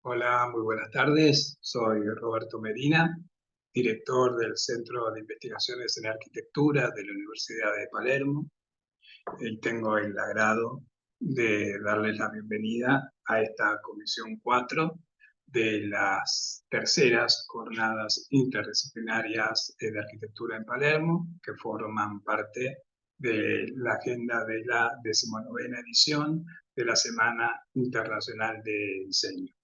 Hola, muy buenas tardes. Soy Roberto Medina, director del Centro de Investigaciones en Arquitectura de la Universidad de Palermo. Y tengo el agrado de darles la bienvenida a esta Comisión 4 de las terceras jornadas interdisciplinarias de arquitectura en Palermo, que forman parte de la agenda de la 19ª edición de la Semana Internacional de Diseño.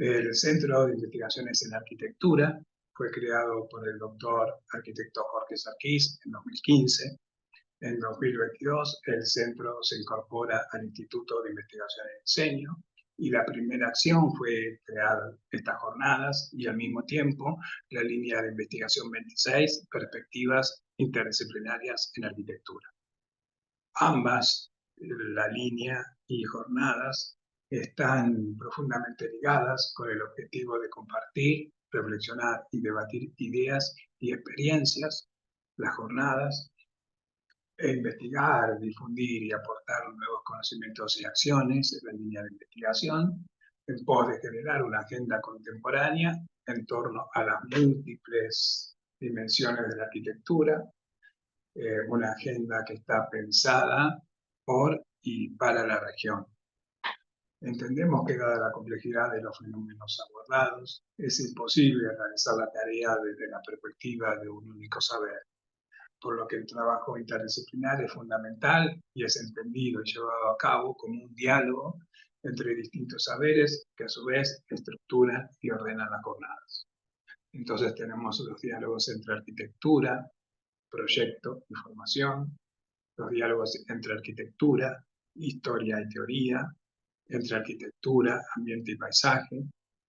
El Centro de Investigaciones en Arquitectura fue creado por el doctor arquitecto Jorge Sarquís en 2015. En 2022 el centro se incorpora al Instituto de Investigación en Diseño y la primera acción fue crear estas jornadas y al mismo tiempo la línea de investigación 26, Perspectivas Interdisciplinarias en Arquitectura. Ambas, la línea y jornadas, están profundamente ligadas con el objetivo de compartir, reflexionar y debatir ideas y experiencias. Las jornadas, investigar, difundir y aportar nuevos conocimientos y acciones en la línea de investigación, en pos de generar una agenda contemporánea en torno a las múltiples dimensiones de la arquitectura, una agenda que está pensada por y para la región. Entendemos que dada la complejidad de los fenómenos abordados, es imposible realizar la tarea desde la perspectiva de un único saber, por lo que el trabajo interdisciplinar es fundamental y es entendido y llevado a cabo como un diálogo entre distintos saberes que a su vez estructuran y ordenan las jornadas. Entonces tenemos los diálogos entre arquitectura, proyecto y formación, los diálogos entre arquitectura, historia y teoría, entre arquitectura, ambiente y paisaje,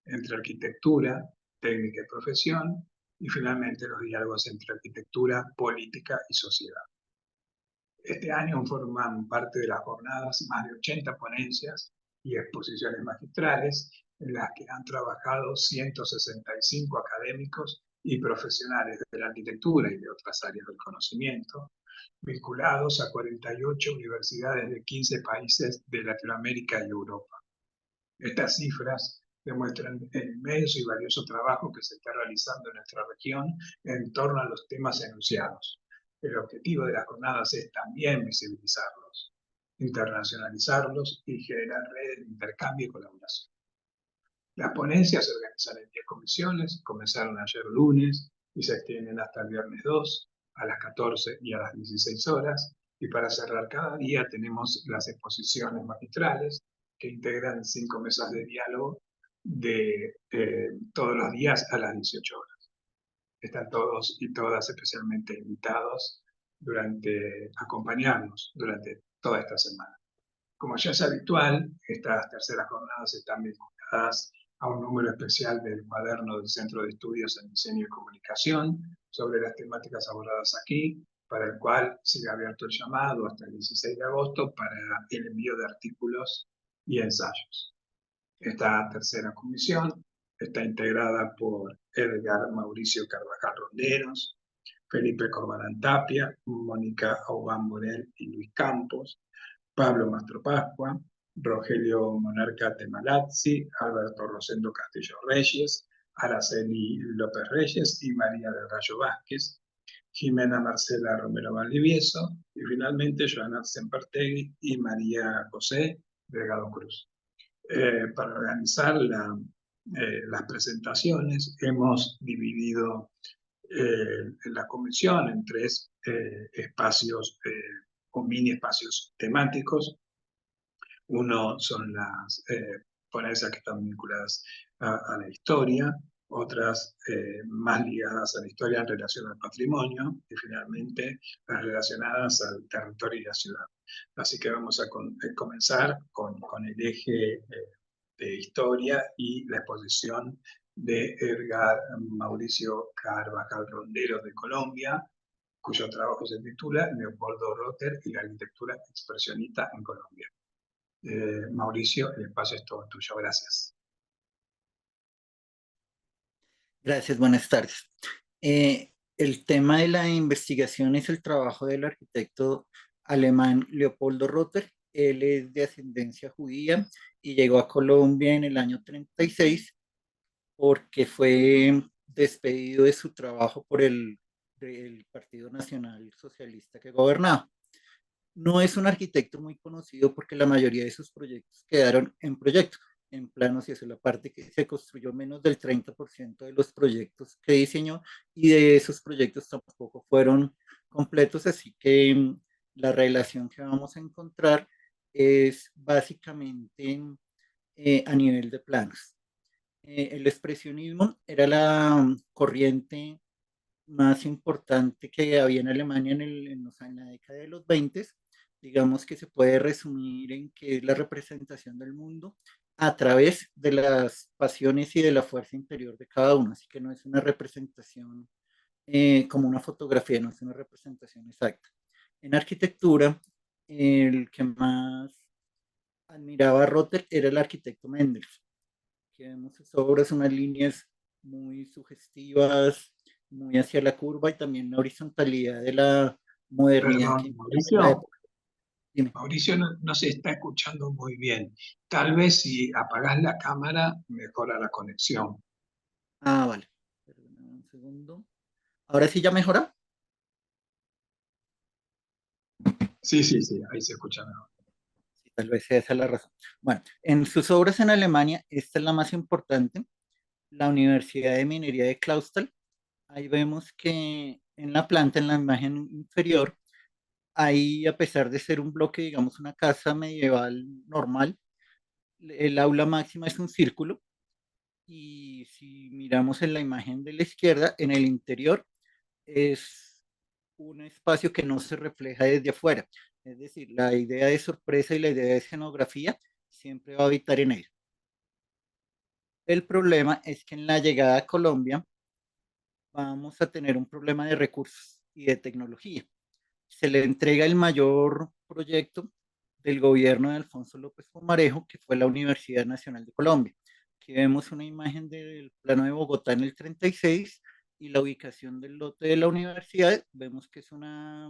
entre arquitectura, técnica y profesión, y finalmente los diálogos entre arquitectura, política y sociedad. Este año forman parte de las jornadas más de 80 ponencias y exposiciones magistrales en las que han trabajado 165 académicos y profesionales de la arquitectura y de otras áreas del conocimiento, vinculados a 48 universidades de 15 países de Latinoamérica y Europa. Estas cifras demuestran el inmenso y valioso trabajo que se está realizando en nuestra región en torno a los temas enunciados. El objetivo de las jornadas es también visibilizarlos, internacionalizarlos y generar redes de intercambio y colaboración. Las ponencias se organizan en 10 comisiones, comenzaron ayer lunes y se extienden hasta el viernes 2 a las 14 y a las 16 horas. Y para cerrar cada día tenemos las exposiciones magistrales que integran 5 mesas de diálogo de todos los días a las 18 horas. Están todos y todas especialmente invitados a acompañarnos durante toda esta semana. Como ya es habitual, estas terceras jornadas están vinculadas a un número especial del cuaderno del Centro de Estudios en Diseño y Comunicación sobre las temáticas abordadas aquí, para el cual sigue abierto el llamado hasta el 16 de agosto para el envío de artículos y ensayos. Esta tercera comisión está integrada por Edgar Mauricio Carvajal Ronderos, Felipe Corbalán Tapia, Mónica Aubán Morel y Luis Campos, Pablo Mastropascua, Rogelio Monarca Temalazzi, Alberto Rosendo Castillo Reyes, Araceli López Reyes y María del Rayo Vázquez, Jimena Marcela Romero Valdivieso y finalmente Joana Sempertegui y María José Delgado Cruz. Para organizar las presentaciones hemos dividido la comisión en 3 espacios o mini espacios temáticos. Uno son las ponencias que están vinculadas a la historia, otras más ligadas a la historia en relación al patrimonio y finalmente las relacionadas al territorio y la ciudad. Así que vamos a comenzar con el eje de historia y la exposición de Edgar Mauricio Carvajal Ronderos de Colombia, cuyo trabajo se titula Leopoldo Rotter y la arquitectura expresionista en Colombia. Mauricio, el espacio es todo tuyo. Gracias. Gracias, buenas tardes. El tema de la investigación es el trabajo del arquitecto alemán Leopoldo Rotter, Él es de ascendencia judía y llegó a Colombia en el año 36 porque fue despedido de su trabajo por el Partido Nacional Socialista que gobernaba. No es un arquitecto muy conocido porque la mayoría de sus proyectos quedaron en proyectos, en planos, y eso es la parte que se construyó menos del 30% de los proyectos que diseñó, y de esos proyectos tampoco fueron completos, así que la relación que vamos a encontrar es básicamente a nivel de planos. El expresionismo era la corriente más importante que había en Alemania en la década de los 20. Digamos que se puede resumir en que es la representación del mundo a través de las pasiones y de la fuerza interior de cada uno, así que no es una representación como una fotografía, no es una representación exacta. En arquitectura, el que más admiraba a Rother era el arquitecto Mendelssohn, que vemos sus obras, unas líneas muy sugestivas, muy hacia la curva y también la horizontalidad de la modernidad que Perdón, imponía la Mauricio. época. Dime. Mauricio no se está escuchando muy bien. Tal vez si apagás la cámara, mejora la conexión. Ah, vale. Perdóname un segundo. ¿Ahora sí ya mejora? Sí, sí, sí, ahí se escucha mejor. Sí, tal vez sea esa la razón. Bueno, en sus obras en Alemania, esta es la más importante, la Universidad de Minería de Clausthal. Ahí vemos que en la planta, en la imagen inferior, ahí, a pesar de ser un bloque, digamos, una casa medieval normal, el aula máxima es un círculo, y si miramos en la imagen de la izquierda, en el interior es un espacio que no se refleja desde afuera. Es decir, la idea de sorpresa y la idea de escenografía siempre va a habitar en él. El problema es que en la llegada a Colombia vamos a tener un problema de recursos y de tecnología. Se le entrega el mayor proyecto del gobierno de Alfonso López Pomarejo, que fue la Universidad Nacional de Colombia. Aquí vemos una imagen del plano de Bogotá en el 36 y la ubicación del lote de la universidad. Vemos que es una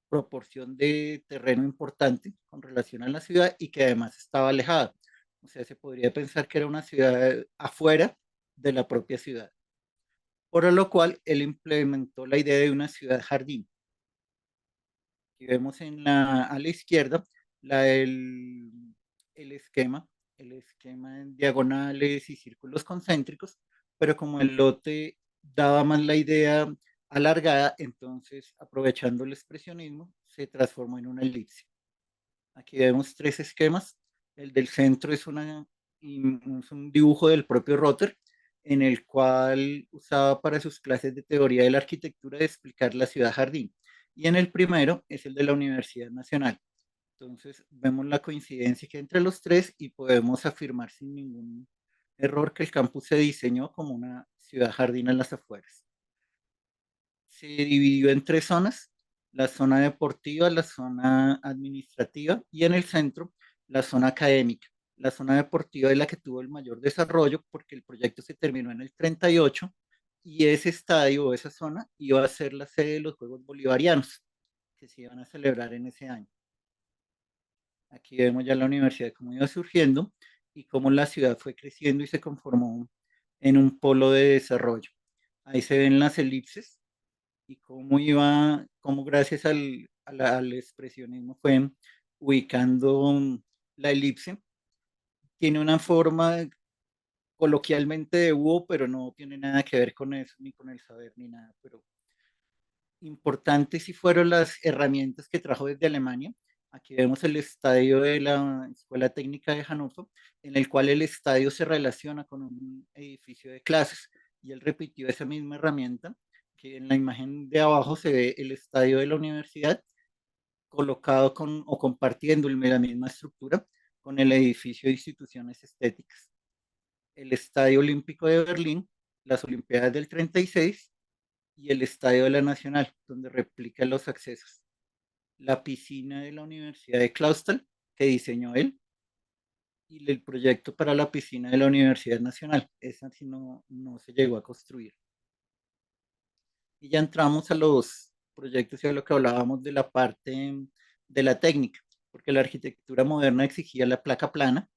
proporción de terreno importante con relación a la ciudad y que además estaba alejada. O sea, se podría pensar que era una ciudad afuera de la propia ciudad. Por lo cual, él implementó la idea de una ciudad jardín. Aquí vemos a la izquierda la, el, el esquema, el esquema en diagonales y círculos concéntricos, pero como el lote daba más la idea alargada, entonces aprovechando el expresionismo, se transformó en una elipse. Aquí vemos tres esquemas. El del centro es un dibujo del propio Rotter, en el cual usaba para sus clases de teoría de la arquitectura de explicar la ciudad jardín. Y en el primero es el de la Universidad Nacional. Entonces vemos la coincidencia que entre los tres y podemos afirmar sin ningún error que el campus se diseñó como una ciudad jardín en las afueras. Se dividió en tres zonas: la zona deportiva, la zona administrativa y en el centro la zona académica. La zona deportiva es la que tuvo el mayor desarrollo porque el proyecto se terminó en el 38 y ese estadio o esa zona iba a ser la sede de los Juegos Bolivarianos que se iban a celebrar en ese año. Aquí vemos ya la universidad cómo iba surgiendo y cómo la ciudad fue creciendo y se conformó en un polo de desarrollo. Ahí se ven las elipses y cómo iba, cómo gracias al expresionismo fue ubicando la elipse. Tiene una forma coloquialmente de búho, pero no tiene nada que ver con eso, ni con el saber, ni nada. Pero importantes sí fueron las herramientas que trajo desde Alemania. Aquí vemos el estadio de la Escuela Técnica de Hannover, en el cual el estadio se relaciona con un edificio de clases. Y él repitió esa misma herramienta, que en la imagen de abajo se ve el estadio de la universidad colocado con o compartiendo la misma estructura con el edificio de instituciones estéticas. El Estadio Olímpico de Berlín, las Olimpiadas del 36 y el Estadio de la Nacional, donde replica los accesos. La piscina de la Universidad de Clausthal, que diseñó él, y el proyecto para la piscina de la Universidad Nacional. Esa sí no se llegó a construir. Y ya entramos a los proyectos y a lo que hablábamos de la parte de la técnica. porque la arquitectura moderna exigía la placa plana.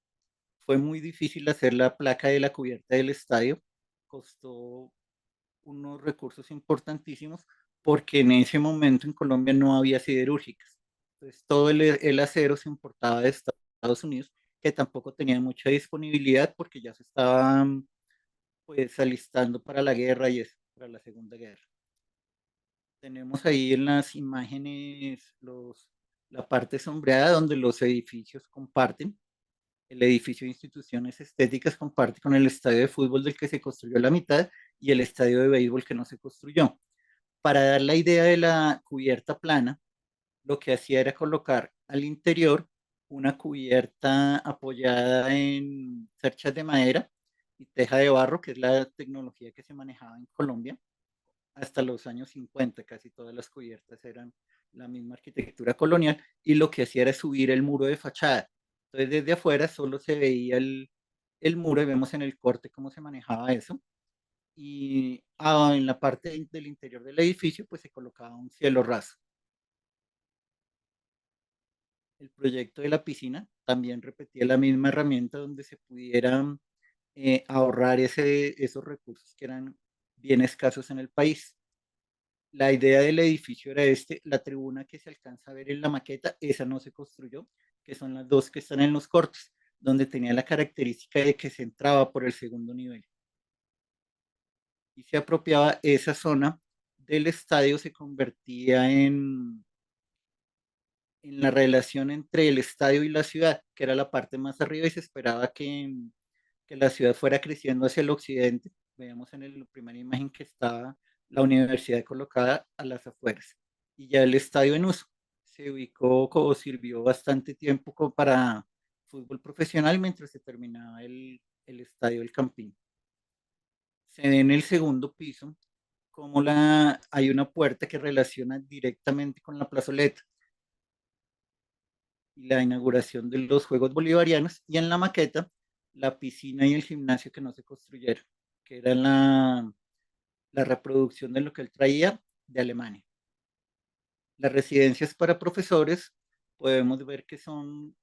Fue muy difícil hacer la placa de la cubierta del estadio, costó unos recursos importantísimos porque en ese momento en Colombia no había siderúrgicas. Entonces todo el acero se importaba de Estados Unidos, que tampoco tenía mucha disponibilidad porque ya se estaban pues alistando para la guerra y eso, para la Segunda Guerra. Tenemos ahí en las imágenes la parte sombreada donde los edificios comparten. El edificio de instituciones estéticas comparte con el estadio de fútbol del que se construyó la mitad y el estadio de béisbol que no se construyó. Para dar la idea de la cubierta plana, lo que hacía era colocar al interior una cubierta apoyada en cerchas de madera y teja de barro, que es la tecnología que se manejaba en Colombia hasta los años 50. Casi todas las cubiertas eran la misma arquitectura colonial, y lo que hacía era subir el muro de fachada. Entonces desde afuera solo se veía el muro y vemos en el corte cómo se manejaba eso. Y en la parte del interior del edificio pues se colocaba un cielo raso. El proyecto de la piscina también repetía la misma herramienta donde se pudieran ahorrar esos recursos que eran bien escasos en el país. La idea del edificio era la tribuna que se alcanza a ver en la maqueta, esa no se construyó, que son las dos que están en los cortes, donde tenía la característica de que se entraba por el segundo nivel. Y se apropiaba esa zona del estadio, se convertía en la relación entre el estadio y la ciudad, que era la parte más arriba, y se esperaba que la ciudad fuera creciendo hacia el occidente. Veamos en la primera imagen que estaba la universidad colocada a las afueras. Y ya el estadio en uso se ubicó o sirvió bastante tiempo como para fútbol profesional mientras se terminaba el estadio del Campín. Se ve en el segundo piso como hay una puerta que relaciona directamente con la plazoleta y la inauguración de los Juegos Bolivarianos, y en la maqueta la piscina y el gimnasio que no se construyeron, que era la reproducción de lo que él traía de Alemania. Las residencias para profesores podemos ver que son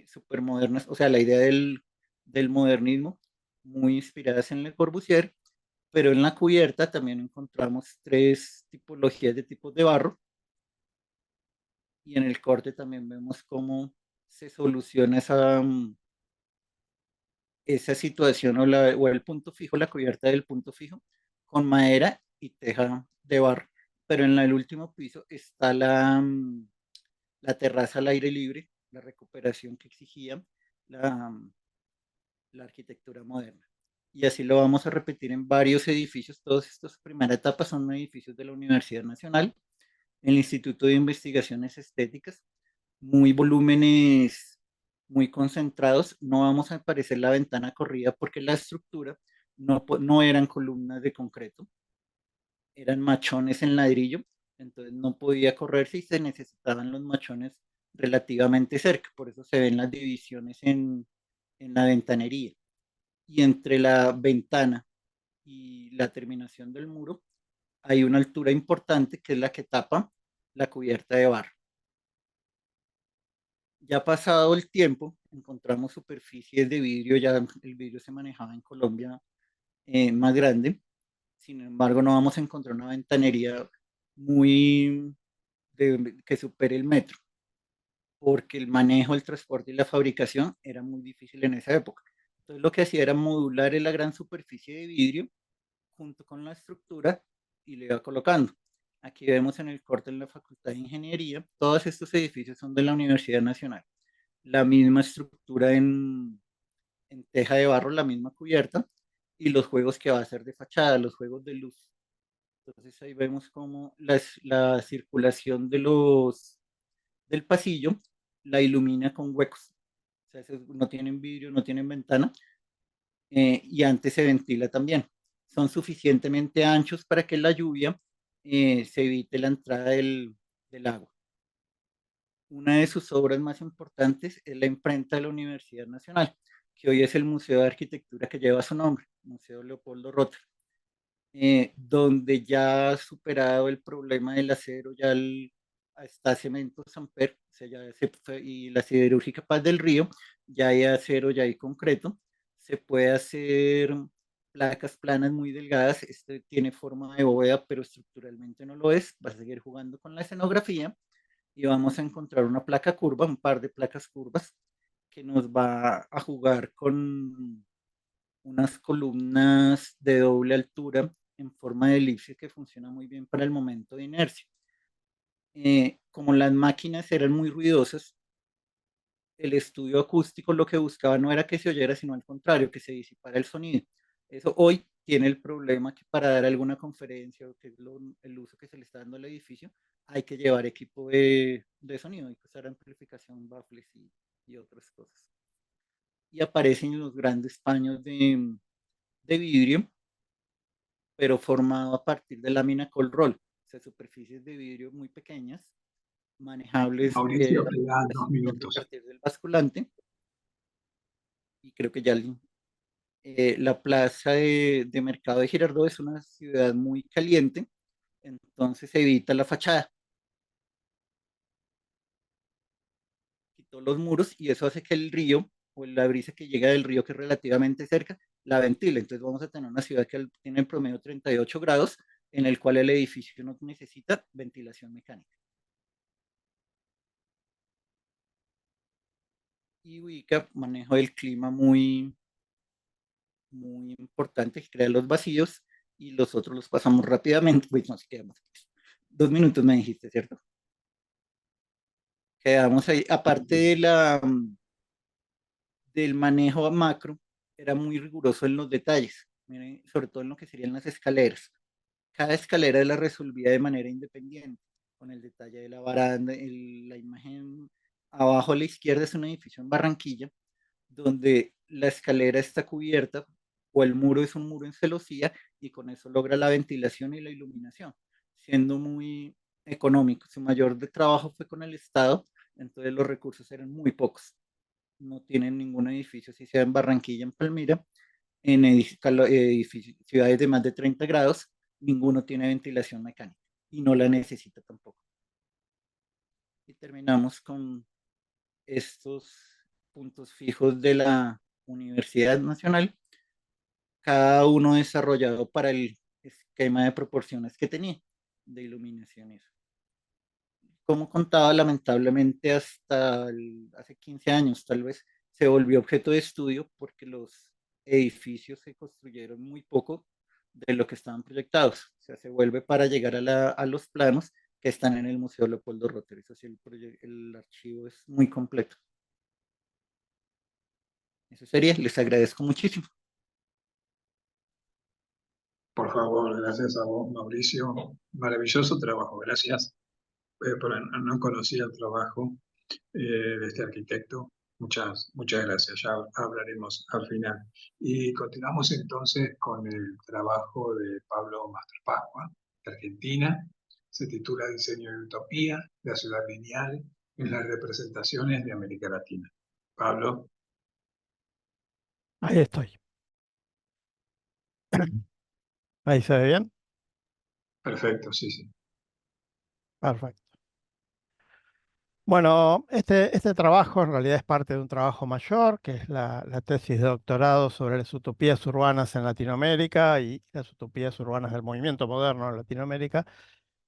súper modernas, o sea, la idea del modernismo, muy inspiradas en Le Corbusier, pero en la cubierta también encontramos tres tipologías de tipos de barro, y en el corte también vemos cómo se soluciona esa situación o el punto fijo, la cubierta del punto fijo, con madera y teja de barro. Pero en el último piso está la terraza al aire libre, la recuperación que exigía la arquitectura moderna. Y así lo vamos a repetir en varios edificios. Todos estos primera etapa son edificios de la Universidad Nacional, el Instituto de Investigaciones Estéticas, muy volúmenes muy concentrados. No vamos a aparecer la ventana corrida porque la estructura no eran columnas de concreto, eran machones en ladrillo, entonces no podía correrse y se necesitaban los machones relativamente cerca, por eso se ven las divisiones en la ventanería. Y entre la ventana y la terminación del muro hay una altura importante que es la que tapa la cubierta de barro. Ya pasado el tiempo, encontramos superficies de vidrio, ya el vidrio se manejaba en Colombia más grande. Sin embargo, no vamos a encontrar una ventanería muy que supere el metro, porque el manejo, el transporte y la fabricación era muy difícil en esa época. Entonces lo que hacía era modular en la gran superficie de vidrio junto con la estructura y le iba colocando. Aquí vemos en el corte en la Facultad de Ingeniería, todos estos edificios son de la Universidad Nacional. La misma estructura en teja de barro, la misma cubierta, y los juegos que va a ser de fachada, los juegos de luz. Entonces ahí vemos como la circulación del pasillo la ilumina con huecos. O sea, no tienen vidrio, no tienen ventana, y antes se ventila también. Son suficientemente anchos para que la lluvia se evite la entrada del agua. Una de sus obras más importantes es la imprenta de la Universidad Nacional, que hoy es el Museo de Arquitectura que lleva su nombre, Museo Leopoldo Rotter, donde ya ha superado el problema del acero, ya está Cemento Samper, o sea, y la Siderúrgica Paz del Río, ya hay acero, ya hay concreto, se puede hacer placas planas muy delgadas, este tiene forma de bóveda, pero estructuralmente no lo es, va a seguir jugando con la escenografía y vamos a encontrar una placa curva, un par de placas curvas, que nos va a jugar con unas columnas de doble altura en forma de elipse que funciona muy bien para el momento de inercia. Como las máquinas eran muy ruidosas, el estudio acústico lo que buscaba no era que se oyera, sino al contrario, que se disipara el sonido. Eso hoy tiene el problema que para dar alguna conferencia o que es el uso que se le está dando al edificio, hay que llevar equipo de sonido, hay que usar amplificación, baffles y otras cosas. Y aparecen los grandes paños de vidrio, pero formado a partir de lámina cold roll, o sea, superficies de vidrio muy pequeñas, manejables Mauricio, a quedan la 2 cintura a minutos. partir del basculante, y creo que ya la plaza de mercado de Girardot es una ciudad muy caliente, entonces se evita la fachada, quitó los muros y eso hace que el río o la brisa que llega del río, que es relativamente cerca, la ventile. Entonces vamos a tener una ciudad que tiene en promedio 38 grados, en el cual el edificio no necesita ventilación mecánica. Y ubica manejo del clima muy importante, que crea los vacíos y los otros los pasamos rápidamente. Pues nos quedamos. 2 minutos me dijiste, ¿cierto? Quedamos ahí. Aparte del manejo macro, era muy riguroso en los detalles, miren, sobre todo en lo que serían las escaleras. Cada escalera la resolvía de manera independiente, con el detalle de la baranda, la imagen abajo a la izquierda es un edificio en Barranquilla, donde la escalera está cubierta o el muro es un muro en celosía y con eso logra la ventilación y la iluminación, siendo muy económico. Su mayor de trabajo fue con el Estado, entonces los recursos eran muy pocos. No tienen ningún edificio, si sea en Barranquilla, en Palmira, en ciudades de más de 30 grados, ninguno tiene ventilación mecánica y no la necesita tampoco. Y terminamos con estos puntos fijos de la Universidad Nacional, cada uno desarrollado para el esquema de proporciones que tenía de iluminación. Como contaba, lamentablemente hasta hace 15 años tal vez se volvió objeto de estudio porque los edificios se construyeron muy poco de lo que estaban proyectados. O sea, se vuelve para llegar a los planos que están en el Museo Leopoldo Rotary. Eso sí, el archivo es muy completo. Eso sería, les agradezco muchísimo. Por favor, gracias a vos, Mauricio. Maravilloso trabajo, gracias. No conocía el trabajo de este arquitecto. Muchas gracias. Ya hablaremos al final. Y continuamos entonces con el trabajo de Pablo Mastrapagua, de Argentina. Se titula Diseño de Utopía, la ciudad lineal en las representaciones de América Latina. Pablo, Ahí estoy. Ahí se ve bien. perfecto, sí, sí. Perfecto. Bueno, este trabajo en realidad es parte de un trabajo mayor, que es la tesis de doctorado sobre las utopías urbanas en Latinoamérica y las utopías urbanas del movimiento moderno en Latinoamérica,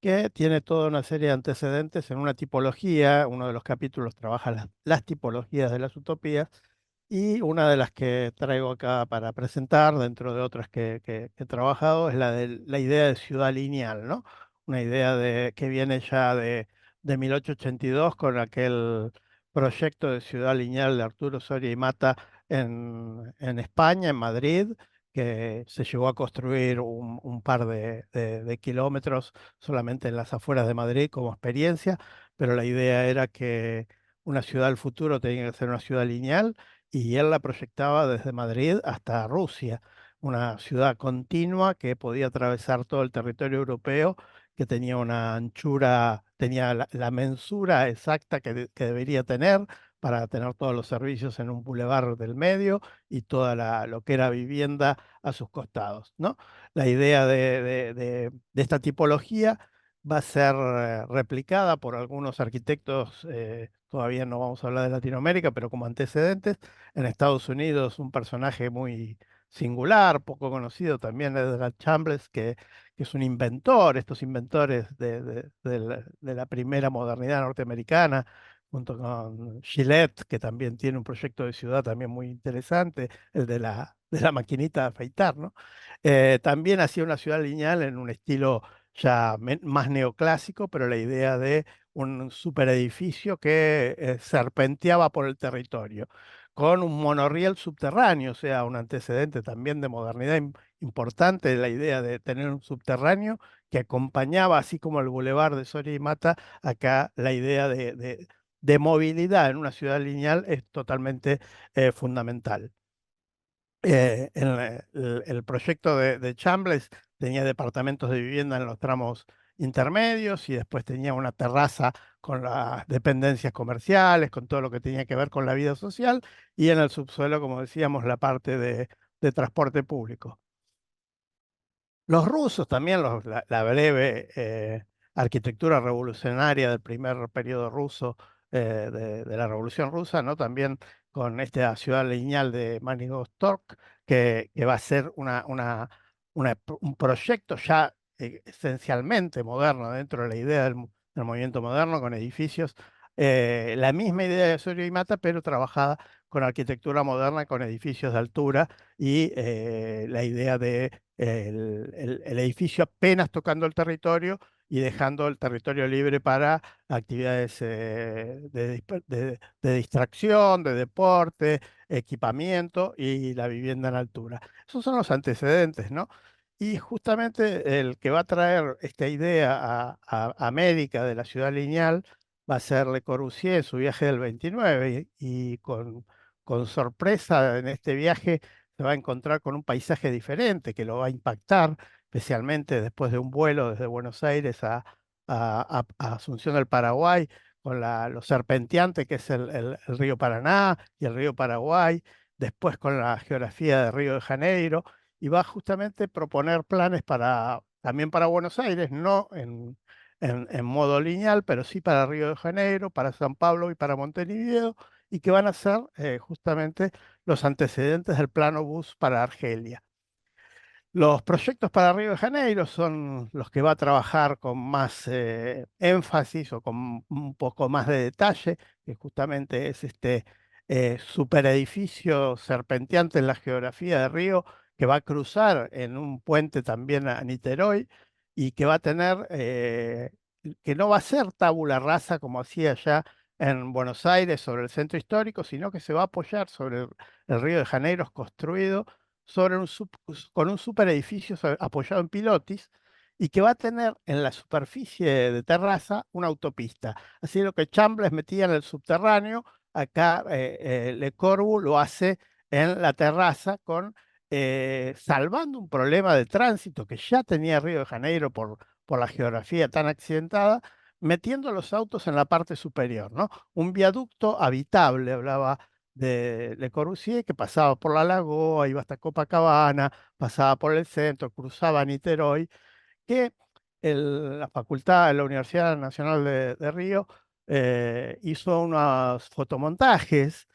que tiene toda una serie de antecedentes en una tipología. Uno de los capítulos trabaja las tipologías de las utopías y una de las que traigo acá para presentar, dentro de otras que he trabajado, es la de la idea de ciudad lineal, ¿no? Una idea que viene ya de 1882 con aquel proyecto de ciudad lineal de Arturo Soria y Mata en España, en Madrid, que se llegó a construir un par de kilómetros solamente en las afueras de Madrid como experiencia, pero la idea era que una ciudad del futuro tenía que ser una ciudad lineal y él la proyectaba desde Madrid hasta Rusia, una ciudad continua que podía atravesar todo el territorio europeo, que tenía una anchura, tenía la mensura exacta que debería tener para tener todos los servicios en un bulevar del medio y toda lo que era vivienda a sus costados, ¿no? La idea de esta tipología va a ser replicada por algunos arquitectos, todavía no vamos a hablar de Latinoamérica, pero como antecedentes. En Estados Unidos, un personaje muy singular, poco conocido también, Edgar Chambliss, que es un inventor, estos inventores de la primera modernidad norteamericana, junto con Gillette, que también tiene un proyecto de ciudad también muy interesante, el de la maquinita de afeitar, ¿no? También hacía una ciudad lineal en un estilo ya más neoclásico, pero la idea de un superedificio que serpenteaba por el territorio, con un monorriel subterráneo, o sea, un antecedente también de modernidad importante, la idea de tener un subterráneo que acompañaba, así como el bulevar de Soria y Mata, acá la idea de movilidad en una ciudad lineal es totalmente fundamental. El proyecto de Chambliss tenía departamentos de vivienda en los tramos intermedios y después tenía una terraza con las dependencias comerciales, con todo lo que tenía que ver con la vida social, y en el subsuelo, como decíamos, la parte de transporte público. Los rusos también, la breve arquitectura revolucionaria del primer periodo ruso, de la Revolución Rusa, ¿no? También con esta ciudad lineal de Manigostorg, que va a ser un proyecto ya esencialmente moderno dentro de la idea del movimiento moderno, con edificios, la misma idea de Sorio y Mata, pero trabajada con arquitectura moderna, con edificios de altura y la idea de el edificio apenas tocando el territorio y dejando el territorio libre para actividades de distracción, de deporte, equipamiento y la vivienda en altura. Esos son los antecedentes, ¿no? Y justamente el que va a traer esta idea a América de la ciudad lineal va a ser Le Corbusier en su viaje del 29 y con sorpresa en este viaje se va a encontrar con un paisaje diferente que lo va a impactar, especialmente después de un vuelo desde Buenos Aires a Asunción del Paraguay, con lo serpenteante que es el río Paraná y el río Paraguay, después con la geografía de Río de Janeiro, y va justamente a proponer planes también para Buenos Aires, no en modo lineal, pero sí para Río de Janeiro, para San Pablo y para Montevideo, y que van a ser justamente los antecedentes del plano bus para Argelia. Los proyectos para Río de Janeiro son los que va a trabajar con más énfasis o con un poco más de detalle, que justamente es este superedificio serpenteante en la geografía de Río, que va a cruzar en un puente también a Niterói y que va a tener, que no va a ser tabula rasa como hacía ya en Buenos Aires sobre el centro histórico, sino que se va a apoyar sobre el Río de Janeiro construido sobre con un superedificio apoyado en pilotis y que va a tener en la superficie de terraza una autopista. Así lo que Chambliss metía en el subterráneo, acá Le Corbu lo hace en la terraza salvando un problema de tránsito que ya tenía Río de Janeiro por la geografía tan accidentada, metiendo los autos en la parte superior, ¿no? Un viaducto habitable, hablaba de Le Corbusier, que pasaba por la Lagoa, iba hasta Copacabana, pasaba por el centro, cruzaba Niterói, que la facultad de la Universidad Nacional de Río hizo unos fotomontajes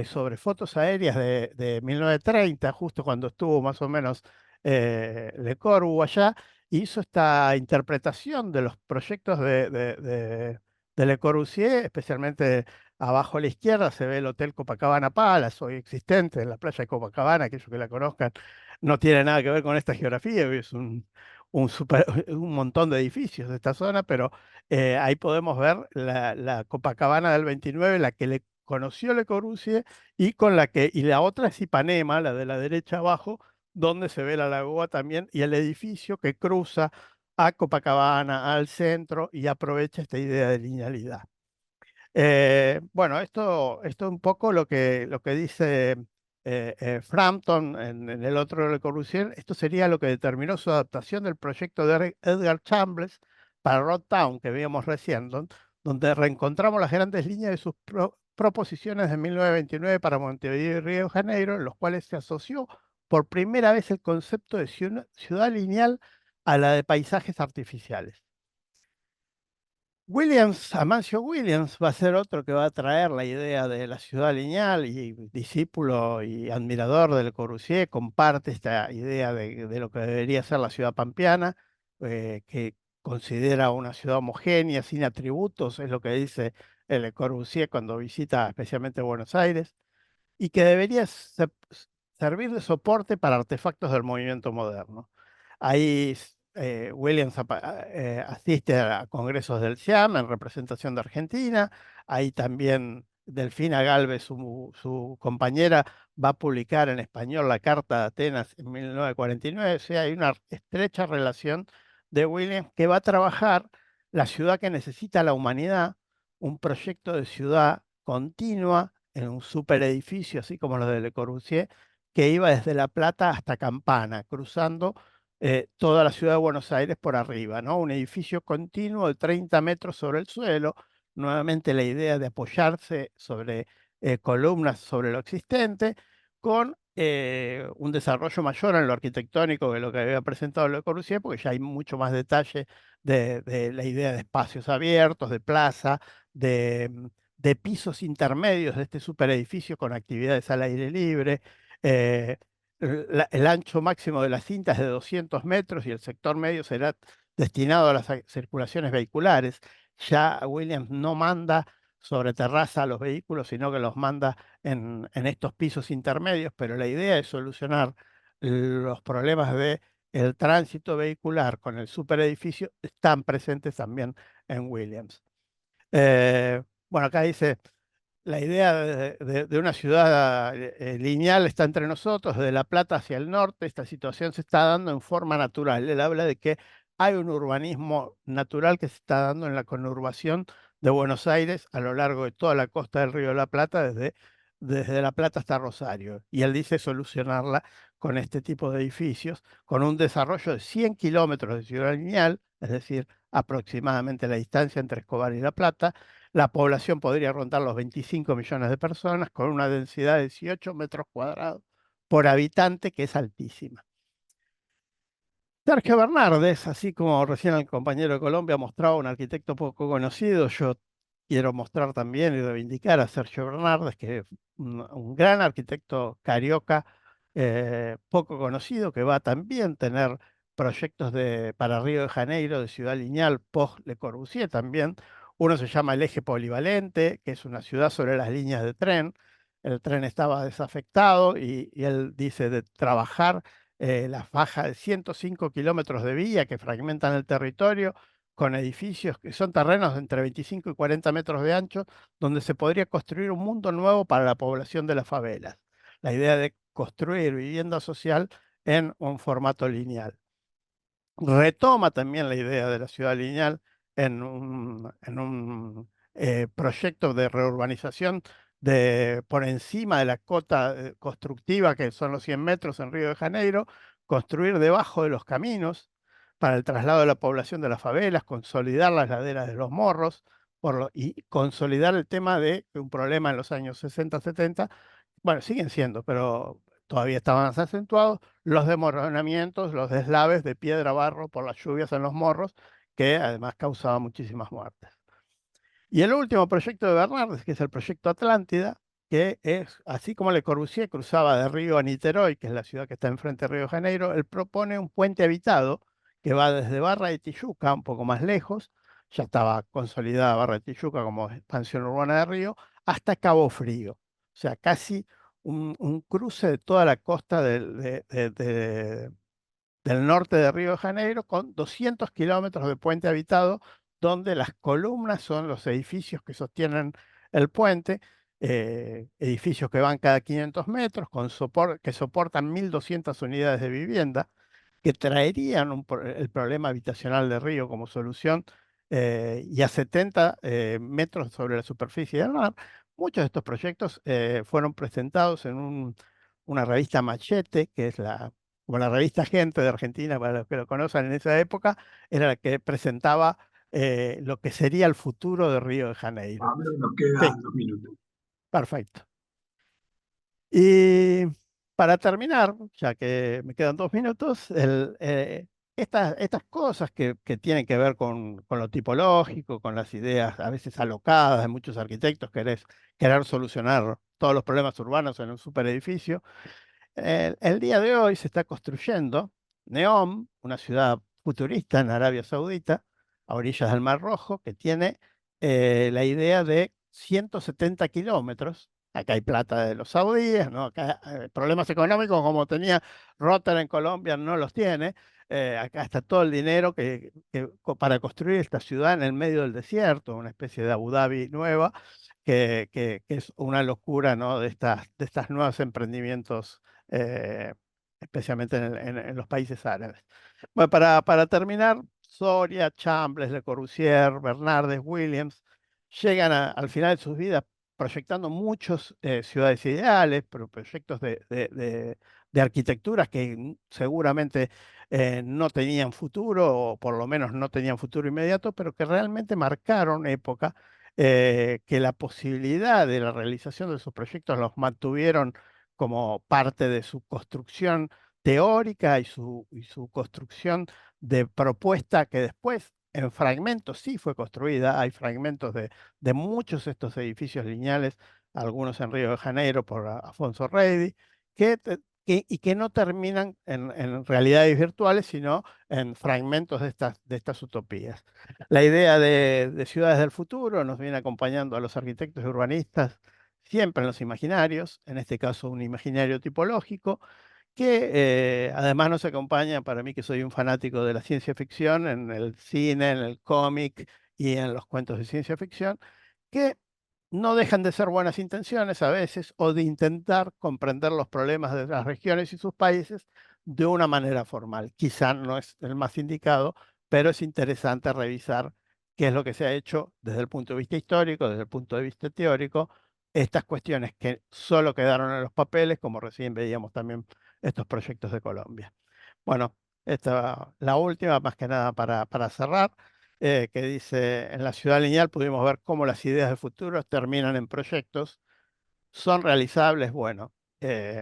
sobre fotos aéreas de 1930, justo cuando estuvo más o menos Le Corbu allá, hizo esta interpretación de los proyectos de Le Corbusier, especialmente abajo a la izquierda se ve el Hotel Copacabana Palace, hoy existente en la playa de Copacabana, aquellos que la conozcan, no tiene nada que ver con esta geografía, es un montón de edificios de esta zona, pero ahí podemos ver la Copacabana del 29, la que le conoció Le Corbusier, y la otra es Ipanema, la de la derecha abajo, donde se ve la lagoa también, y el edificio que cruza a Copacabana, al centro, y aprovecha esta idea de linealidad. Bueno, esto es un poco lo que dice Frampton en el otro Le Corbusier. Esto sería lo que determinó su adaptación del proyecto de Edgar Chambliss para Road Town, que veíamos recién, donde reencontramos las grandes líneas de sus proposiciones de 1929 para Montevideo y Río de Janeiro, en los cuales se asoció por primera vez el concepto de ciudad lineal a la de paisajes artificiales. Amancio Williams va a ser otro que va a traer la idea de la ciudad lineal y discípulo y admirador de Le Corbusier, comparte esta idea de lo que debería ser la ciudad pampeana, que considera una ciudad homogénea, sin atributos, es lo que dice Le Corbusier cuando visita especialmente Buenos Aires, y que debería servir de soporte para artefactos del movimiento moderno. Ahí Williams asiste a congresos del SIAM en representación de Argentina. Ahí también Delfina Galvez, su compañera, va a publicar en español la Carta de Atenas en 1949. O sea, hay una estrecha relación de Williams que va a trabajar la ciudad que necesita la humanidad, un proyecto de ciudad continua en un superedificio, así como los de Le Corbusier, que iba desde La Plata hasta Campana, cruzando toda la ciudad de Buenos Aires por arriba, ¿no? Un edificio continuo de 30 metros sobre el suelo, nuevamente la idea de apoyarse sobre columnas sobre lo existente, con un desarrollo mayor en lo arquitectónico que lo que había presentado Le Corbusier, porque ya hay mucho más detalle de la idea de espacios abiertos, de plaza, de pisos intermedios de este superedificio con actividades al aire libre. eh, el ancho máximo de la cinta es de 200 metros y el sector medio será destinado a las circulaciones vehiculares. Ya Williams no manda sobre terraza a los vehículos, sino que los manda en estos pisos intermedios, pero la idea es solucionar los problemas de el tránsito vehicular con el superedificio están presentes también en Williams. Bueno, acá dice, la idea de una ciudad lineal está entre nosotros, de La Plata hacia el norte. Esta situación se está dando en forma natural. Él habla de que hay un urbanismo natural que se está dando en la conurbación de Buenos Aires a lo largo de toda la costa del Río de la Plata, desde La Plata hasta Rosario. Y él dice solucionarla con este tipo de edificios, con un desarrollo de 100 kilómetros de ciudad lineal, es decir, aproximadamente la distancia entre Escobar y La Plata. La población podría rondar los 25 millones de personas con una densidad de 18 metros cuadrados por habitante, que es altísima. Sergio Bernardes, así como recién el compañero de Colombia mostraba un arquitecto poco conocido, yo quiero mostrar también y reivindicar a Sergio Bernardes, que es un gran arquitecto carioca, poco conocido, que va a también tener proyectos para Río de Janeiro, de ciudad lineal, post Le Corbusier también. Uno se llama el Eje Polivalente, que es una ciudad sobre las líneas de tren. El tren estaba desafectado y él dice de trabajar la faja de 105 kilómetros de vía que fragmentan el territorio con edificios que son terrenos de entre 25 y 40 metros de ancho, donde se podría construir un mundo nuevo para la población de las favelas. La idea de construir vivienda social en un formato lineal. Retoma también la idea de la ciudad lineal en un proyecto de reurbanización por encima de la cota constructiva, que son los 100 metros en Río de Janeiro, construir debajo de los caminos para el traslado de la población de las favelas, consolidar las laderas de los morros y consolidar el tema de un problema en los años 60, 70, bueno, siguen siendo, pero todavía estaban más acentuados, los desmoronamientos, los deslaves de piedra barro por las lluvias en los morros, que además causaban muchísimas muertes. Y el último proyecto de Bernardes, que es el proyecto Atlántida, que es, así como Le Corbusier cruzaba de Río a Niterói, que es la ciudad que está enfrente de Río de Janeiro, él propone un puente habitado que va desde Barra de Tijuca, un poco más lejos, ya estaba consolidada Barra de Tijuca como expansión urbana de Río, hasta Cabo Frío. O sea, casi un cruce de toda la costa del norte de Río de Janeiro con 200 kilómetros de puente habitado, donde las columnas son los edificios que sostienen el puente, edificios que van cada 500 metros, que soportan 1.200 unidades de vivienda, que traerían el problema habitacional de Río como solución, y a 70 metros sobre la superficie del mar. Muchos de estos proyectos fueron presentados en una revista Machete, que es como la revista Gente de Argentina, para los que lo conocen en esa época, era la que presentaba lo que sería el futuro de Río de Janeiro. Pablo, nos Sí, quedan 2 minutos. perfecto. Y para terminar, ya que me quedan 2 minutos, estas cosas que tienen que ver con lo tipológico, con las ideas a veces alocadas de muchos arquitectos, querer solucionar todos los problemas urbanos en un superedificio. El día de hoy se está construyendo Neom, una ciudad futurista en Arabia Saudita, a orillas del Mar Rojo, que tiene la idea de 170 kilómetros. Acá hay plata de los saudíes, ¿no? Acá problemas económicos como tenía Rotter en Colombia no los tiene. Acá está todo el dinero para construir esta ciudad en el medio del desierto, una especie de Abu Dhabi nueva, que es una locura, ¿no? De estas nuevos emprendimientos, eh, especialmente en los países árabes. Bueno, para terminar, Soria, Chambliss, Le Corbusier, Bernardes, Williams, llegan al final de sus vidas proyectando muchos ciudades ideales, pero proyectos de arquitecturas que seguramente no tenían futuro, o por lo menos no tenían futuro inmediato, pero que realmente marcaron época, que la posibilidad de la realización de sus proyectos los mantuvieron como parte de su construcción teórica y su construcción de propuesta que después en fragmentos sí fue construida. Hay fragmentos de muchos de estos edificios lineales, algunos en Río de Janeiro por Afonso Reidi, y que no terminan en realidades virtuales, sino en fragmentos de estas utopías. La idea de ciudades del futuro nos viene acompañando a los arquitectos y urbanistas siempre en los imaginarios, en este caso un imaginario tipológico, que además nos acompaña, para mí que soy un fanático de la ciencia ficción, en el cine, en el cómic y en los cuentos de ciencia ficción, que no dejan de ser buenas intenciones a veces, o de intentar comprender los problemas de las regiones y sus países de una manera formal. Quizá no es el más indicado, pero es interesante revisar qué es lo que se ha hecho desde el punto de vista histórico, desde el punto de vista teórico, estas cuestiones que solo quedaron en los papeles, como recién veíamos también estos proyectos de Colombia. Bueno, esta la última, más que nada para cerrar, que dice: en la ciudad lineal pudimos ver cómo las ideas de futuro terminan en proyectos, son realizables. Bueno,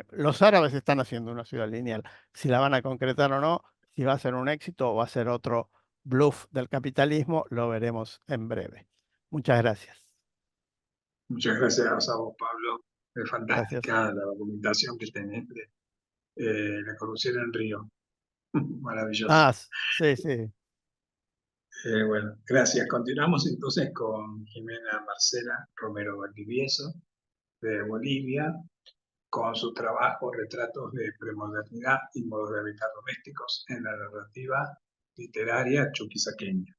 los árabes están haciendo una ciudad lineal. Si la van a concretar o no, si va a ser un éxito o va a ser otro bluff del capitalismo, lo veremos en breve. Muchas gracias. Muchas gracias a vos, Pablo. Es Gracias. fantástica la documentación que tenés de Le Corbusier en Río. Maravilloso. Sí, sí. Bueno, gracias. Continuamos entonces con Jimena Marcela Romero Valdivieso, de Bolivia, con su trabajo Retratos de Premodernidad y Modos de Habitar Domésticos en la Narrativa Literaria Chuquisaqueña.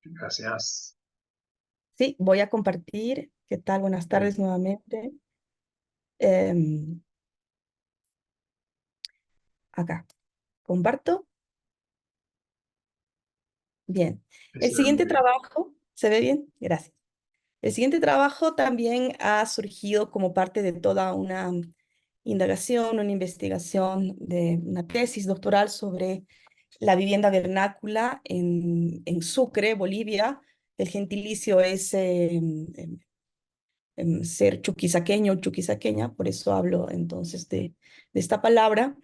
Gracias. Sí, voy a compartir. ¿Qué tal? Buenas tardes nuevamente. Acá. Comparto. Bien. El Se ve siguiente muy bien. trabajo, ¿se ve bien? Gracias. El siguiente trabajo también ha surgido como parte de toda una indagación, una investigación de una tesis doctoral sobre la vivienda vernácula en Sucre, Bolivia. El gentilicio es ser chuquisaqueño o chuquisaqueña, por eso hablo entonces de esta palabra.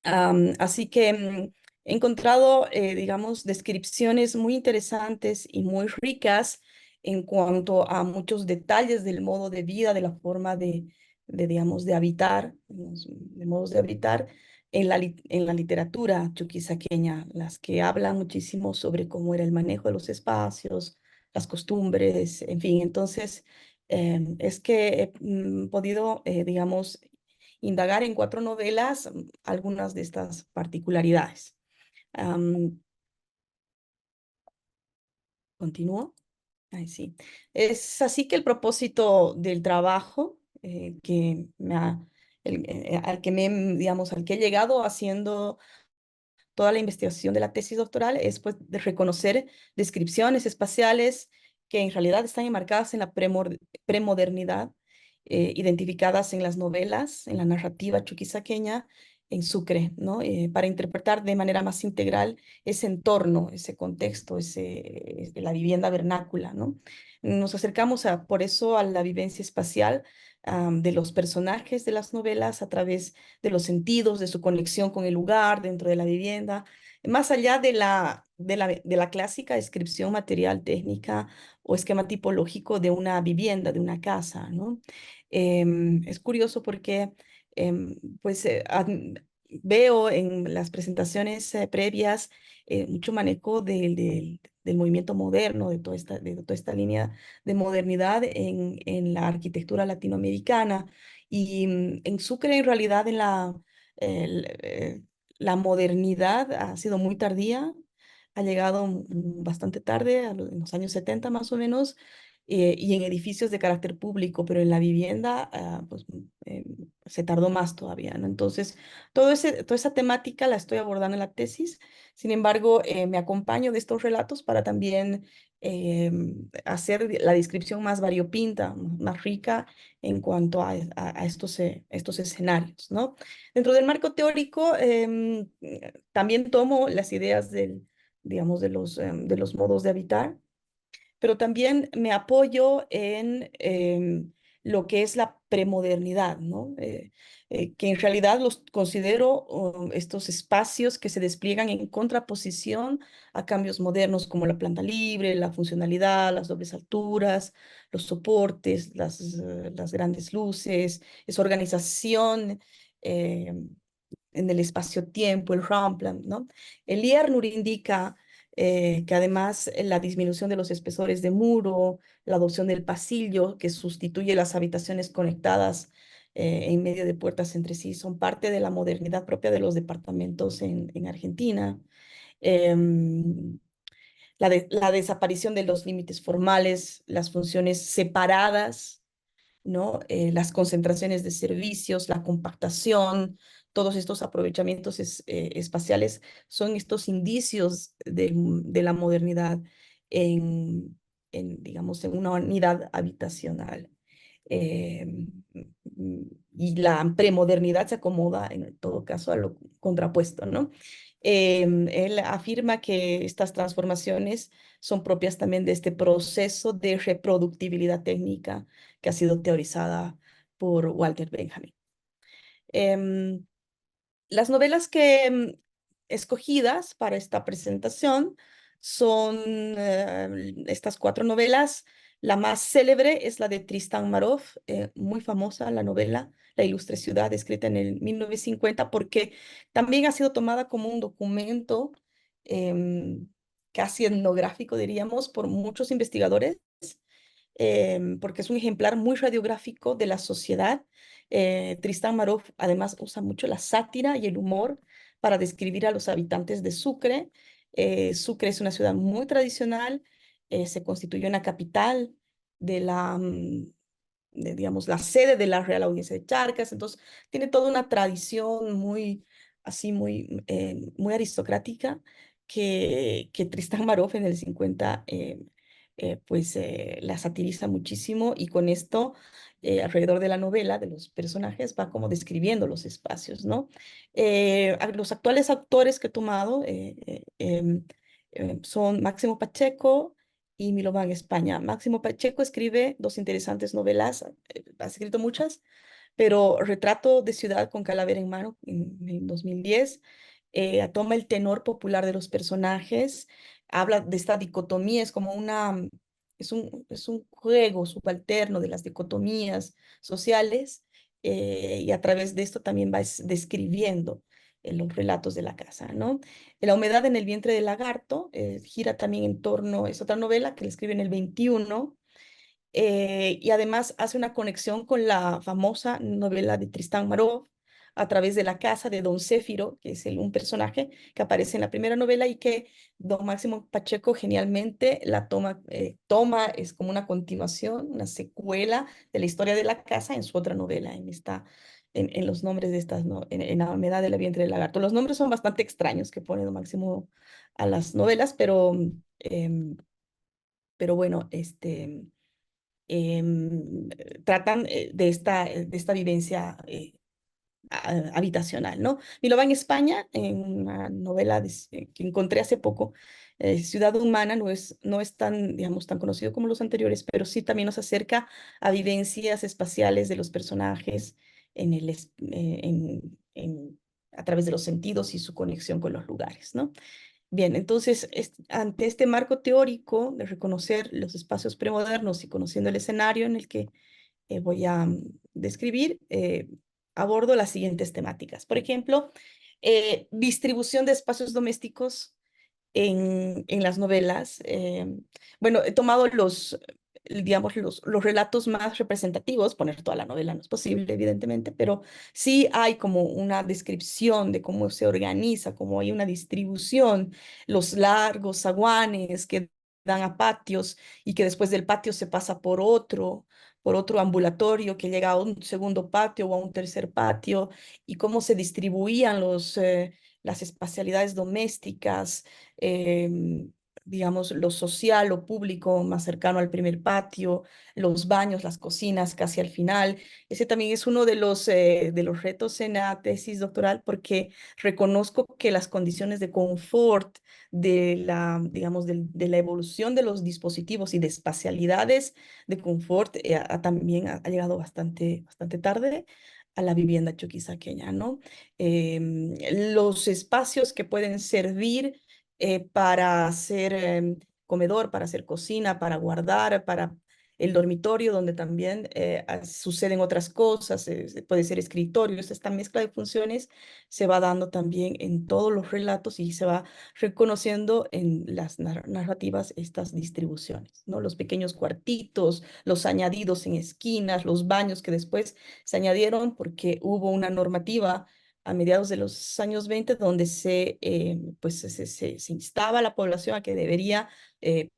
Así que he encontrado, digamos, descripciones muy interesantes y muy ricas en cuanto a muchos detalles del modo de vida, de la forma digamos, de habitar, de modos de habitar en la literatura chuquisaqueña, las que hablan muchísimo sobre cómo era el manejo de los espacios, las costumbres, en fin. Entonces, es que he podido, digamos, indagar en 4 novelas algunas de estas particularidades. ¿Continúo? Ahí sí. Es así que el propósito del trabajo que al que digamos, al que he llegado haciendo toda la investigación de la tesis doctoral es pues de reconocer descripciones espaciales que en realidad están enmarcadas en la premodernidad, identificadas en las novelas, en la narrativa chuquisaqueña, en Sucre, ¿no? Para interpretar de manera más integral ese entorno, ese contexto, la vivienda vernácula, ¿no? Nos acercamos por eso a la vivencia espacial de los personajes de las novelas a través de los sentidos, de su conexión con el lugar dentro de la vivienda, más allá de la clásica descripción material, técnica o esquema tipológico de una vivienda, de una casa, ¿no? Es curioso porque pues veo en las presentaciones previas mucho manejo del movimiento moderno, de toda esta línea de modernidad en la arquitectura latinoamericana. Y en Sucre, en realidad, el, eh, la modernidad ha sido muy tardía, ha llegado bastante tarde, en los años 70 más o menos, y en edificios de carácter público, pero en la vivienda, pues se tardó más todavía, ¿no? Entonces, toda esa temática la estoy abordando en la tesis. Sin embargo, me acompaño de estos relatos para también hacer la descripción más variopinta, más rica en cuanto a estos escenarios, ¿no? Dentro del marco teórico, también tomo las ideas digamos, de los modos de habitar, pero también me apoyo en lo que es la premodernidad, ¿no? Que en realidad los considero estos espacios que se despliegan en contraposición a cambios modernos como la planta libre, la funcionalidad, las dobles alturas, los soportes, las grandes luces, esa organización eh, en el espacio-tiempo, el Ramplan, ¿no? El Liernur indica que además la disminución de los espesores de muro, la adopción del pasillo que sustituye las habitaciones conectadas en medio de puertas entre sí, son parte de la modernidad propia de los departamentos en Argentina. Em, la desaparición de los límites formales, las funciones separadas, ¿no? Las concentraciones de servicios, la compactación, todos estos aprovechamientos espaciales son estos indicios de la modernidad digamos, en una unidad habitacional. Eh, y la premodernidad se acomoda en todo caso a lo contrapuesto, ¿no? Él afirma que estas transformaciones son propias también de este proceso de reproductibilidad técnica que ha sido teorizada por Walter Benjamin. Em, las novelas que escogidas para esta presentación son estas 4 novelas. La más célebre es la de Tristan Marov, muy famosa la novela, La Ilustre Ciudad, escrita en el 1950, porque también ha sido tomada como un documento em, casi etnográfico, diríamos, por muchos investigadores, porque es un ejemplar muy radiográfico de la sociedad. Tristán Marov además usa mucho la sátira y el humor para describir a los habitantes de Sucre. Sucre es una ciudad muy tradicional, se constituyó en la capital de digamos, la sede de la Real Audiencia de Charcas, entonces tiene toda una tradición muy, así, muy aristocrática que Tristán Marov en el 50 pues la satiriza muchísimo, y con esto, alrededor de la novela, de los personajes, va como describiendo los espacios, ¿no? Los actuales autores que he tomado son Máximo Pacheco y Milovan España. Máximo Pacheco escribe 2 interesantes novelas, ha escrito muchas, pero Retrato de Ciudad con Calavera en Mano en 2010 toma el tenor popular de los personajes, habla de esta dicotomía, es un juego subalterno de las dicotomías sociales, y a través de esto también va describiendo los relatos de la casa, ¿no? La humedad en el vientre del lagarto gira también en torno, es otra novela que le escribe en el 21, y además hace una conexión con la famosa novela de Tristán Marov a través de la casa de Don Céfiro, que es un personaje que aparece en la primera novela y que Don Máximo Pacheco genialmente toma, es como una continuación, una secuela de la historia de la casa en su otra novela, en los nombres de estas, ¿no? En la humedad del vientre del lagarto. Los nombres son bastante extraños que pone Don Máximo a las novelas, pero bueno, tratan de esta vivencia habitacional, ¿no? Y lo va en España, en una novela que encontré hace poco. Ciudad Humana no es tan, digamos, tan conocido como los anteriores, pero sí también nos acerca a vivencias espaciales de los personajes en a través de los sentidos y su conexión con los lugares, ¿no? Bien, entonces, ante este marco teórico de reconocer los espacios premodernos y conociendo el escenario en el que voy a describir, abordo las siguientes temáticas. Por ejemplo, distribución de espacios domésticos en las novelas. Bueno, he tomado digamos, los relatos más representativos, poner toda la novela no es posible, evidentemente, pero sí hay como una descripción de cómo se organiza, cómo hay una distribución, los largos zaguanes que dan a patios y que después del patio se pasa por otro ambulatorio que llega a un segundo patio o a un tercer patio, y cómo se distribuían las espacialidades domésticas, digamos, lo social, lo público más cercano al primer patio, los baños, las cocinas casi al final. Ese también es uno de los retos en la tesis doctoral, porque reconozco que las condiciones de confort digamos, de la evolución de los dispositivos y de espacialidades de confort también ha llegado bastante tarde a la vivienda chuquisaqueña, ¿no? Los espacios que pueden servir para hacer comedor, para hacer cocina, para guardar, para el dormitorio, donde también suceden otras cosas, puede ser escritorios. Esta mezcla de funciones se va dando también en todos los relatos y se va reconociendo en las narrativas estas distribuciones, ¿no? Los pequeños cuartitos, los añadidos en esquinas, los baños que después se añadieron porque hubo una normativa a mediados de los años 20, donde pues se instaba a la población a que debería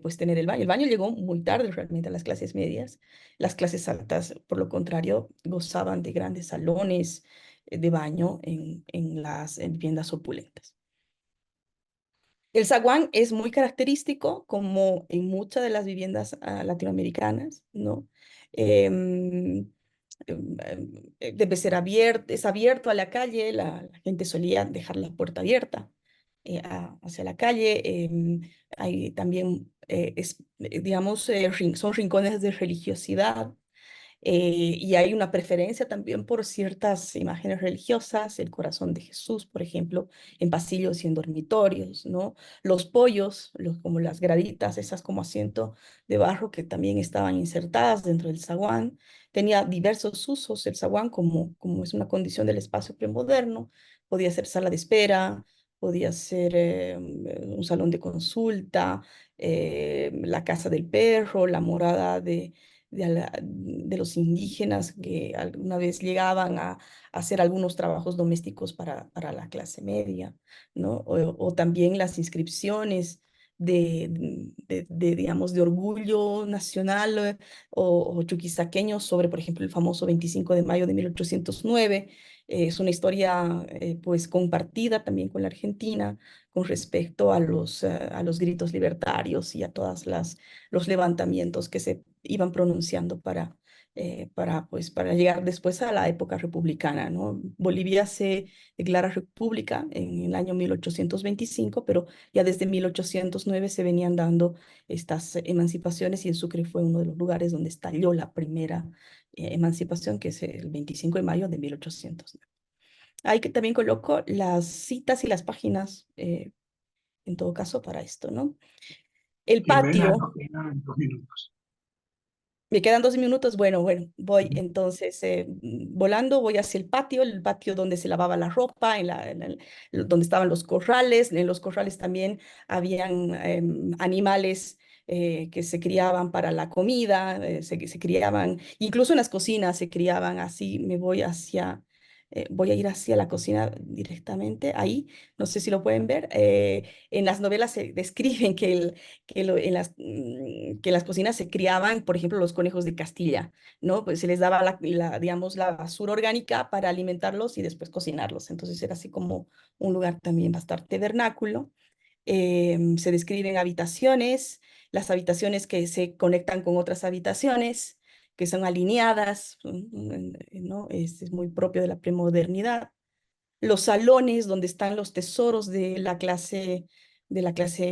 pues tener el baño. El baño llegó muy tarde realmente a las clases medias. Las clases altas, por lo contrario, gozaban de grandes salones de baño en las viviendas opulentas. El zaguán es muy característico, como en muchas de las viviendas latinoamericanas, ¿no? Em, Debe ser abierto, es abierto a la calle, la gente solía dejar la puerta abierta hacia la calle. Hay también, digamos, son rincones de religiosidad, y hay una preferencia también por ciertas imágenes religiosas, el corazón de Jesús, por ejemplo, en pasillos y en dormitorios, ¿no? Los pollos, como las graditas, esas como asiento de barro que también estaban insertadas dentro del zaguán. Tenía diversos usos el zaguán, como es una condición del espacio premoderno. Podía ser sala de espera, podía ser un salón de consulta, la casa del perro, la morada de los indígenas que alguna vez llegaban a hacer algunos trabajos domésticos para la clase media, ¿no? O también las inscripciones digamos, de orgullo nacional o chuquisaqueño sobre, por ejemplo, el famoso 25 de mayo de 1809. Es una historia pues compartida también con la Argentina con respecto a los gritos libertarios y a todas los levantamientos que se iban pronunciando pues, para llegar después a la época republicana, ¿no? Bolivia se declara república en el año 1825, pero ya desde 1809 se venían dando estas emancipaciones, y el Sucre fue uno de los lugares donde estalló la primera emancipación, que es el 25 de mayo de 1809. Ahí que también coloco las citas y las páginas, en todo caso, para esto, ¿no? El Jimena, patio. nos quedan 2 minutos. Me quedan 2 minutos. Bueno, voy entonces volando, voy hacia el patio donde se lavaba la ropa, donde estaban los corrales. En los corrales también habían animales que se criaban para la comida, se criaban, incluso en las cocinas se criaban así. Voy a ir hacia la cocina directamente, ahí, no sé si lo pueden ver. En las novelas se describen que en las cocinas se criaban, por ejemplo, los conejos de Castilla, ¿no? Pues se les daba digamos, la basura orgánica para alimentarlos y después cocinarlos. Entonces era así como un lugar también bastante vernáculo. Se describen habitaciones, las habitaciones que se conectan con otras habitaciones, que son alineadas, ¿no? Es muy propio de la premodernidad. Los salones donde están los tesoros de la clase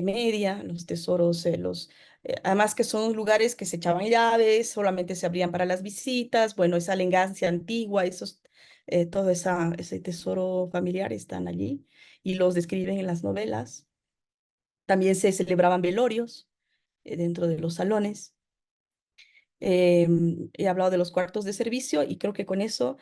media, los tesoros, además que son lugares que se echaban llaves, solamente se abrían para las visitas, bueno, esa elegancia antigua, todo ese tesoro familiar están allí y los describen en las novelas. También se celebraban velorios dentro de los salones. He hablado de los cuartos de servicio y creo que con eso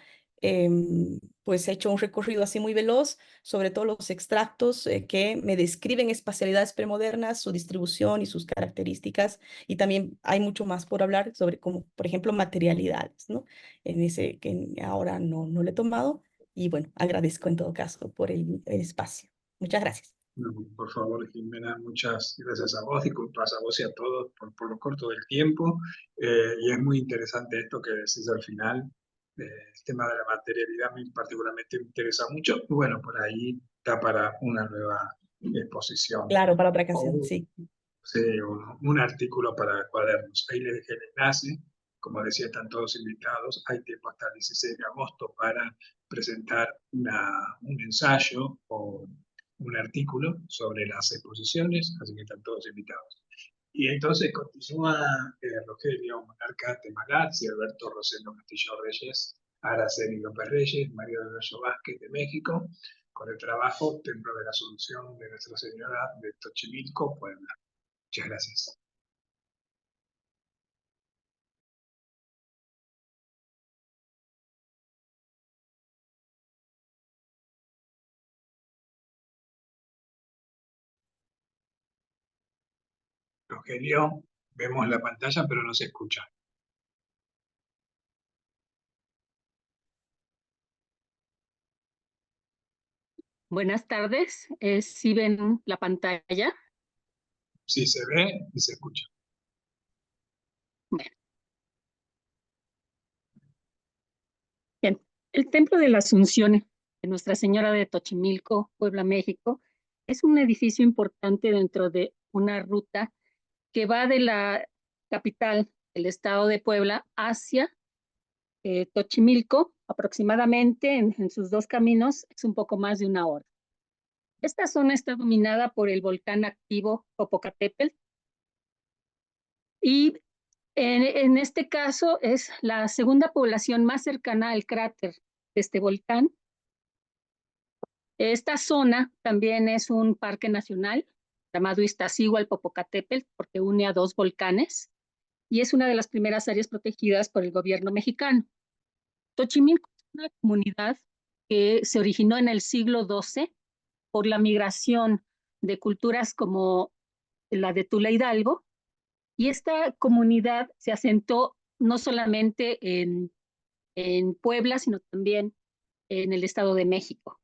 pues he hecho un recorrido así muy veloz sobre todos los extractos que me describen espacialidades premodernas, su distribución y sus características. Y también hay mucho más por hablar sobre, como por ejemplo, materialidades, ¿no? En ese que ahora no le he tomado. Y bueno, agradezco en todo caso por el espacio. Muchas gracias. No, por favor, Jimena, muchas gracias a vos, disculpas a vos y a todos por lo corto del tiempo. Y es muy interesante esto que decís al final. El tema de la materialidad particularmente me interesa mucho. Y bueno, por ahí está para una nueva exposición. Claro, para otra ocasión, O, sí. sí, un artículo para cuadernos. Ahí les dejé el enlace. Como decía, están todos invitados. Hay tiempo hasta el 16 de agosto para presentar un ensayo o un artículo sobre las exposiciones, así que están todos invitados. Y entonces continúa Rogelio Monarca Temalazzi, Alberto Rosendo Castillo Reyes, Araceli López Reyes, Mario de Bello Vázquez de México, con el trabajo Templo de la Asunción de Nuestra Señora de Xochimilco, Puebla. Muchas gracias. Rogelio, vemos la pantalla, pero no se escucha. Buenas tardes, ¿sí ven la pantalla? Sí se ve y se escucha. Bueno. Bien, el Templo de la Asunción de Nuestra Señora de Xochimilco, Puebla, México, es un edificio importante dentro de una ruta que va de la capital del estado de Puebla hacia Xochimilco, aproximadamente en sus dos caminos, es un poco más de una hora. Esta zona está dominada por el volcán activo Popocatépetl y en este caso es la segunda población más cercana al cráter de este volcán. Esta zona también es un parque nacional llamado Iztaccíhuatl-Popocatépetl porque une a dos volcanes y es una de las primeras áreas protegidas por el gobierno mexicano. Xochimilco es una comunidad que se originó en el siglo XII por la migración de culturas como la de Tula Hidalgo, y esta comunidad se asentó no solamente en Puebla, sino también en el Estado de México,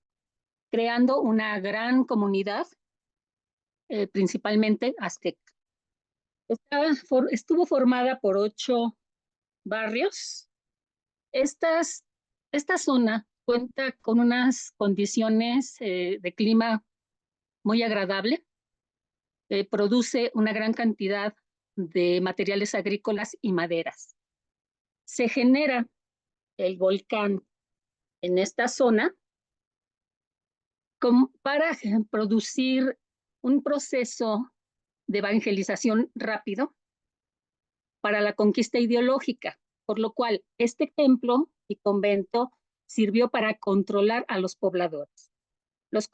creando una gran comunidad, principalmente azteca. Estuvo formada por 8 barrios. Esta zona cuenta con unas condiciones de clima muy agradable, produce una gran cantidad de materiales agrícolas y maderas. Se genera el volcán en esta zona para producir un proceso de evangelización rápido para la conquista ideológica, por lo cual este templo y convento sirvió para controlar a los pobladores. Los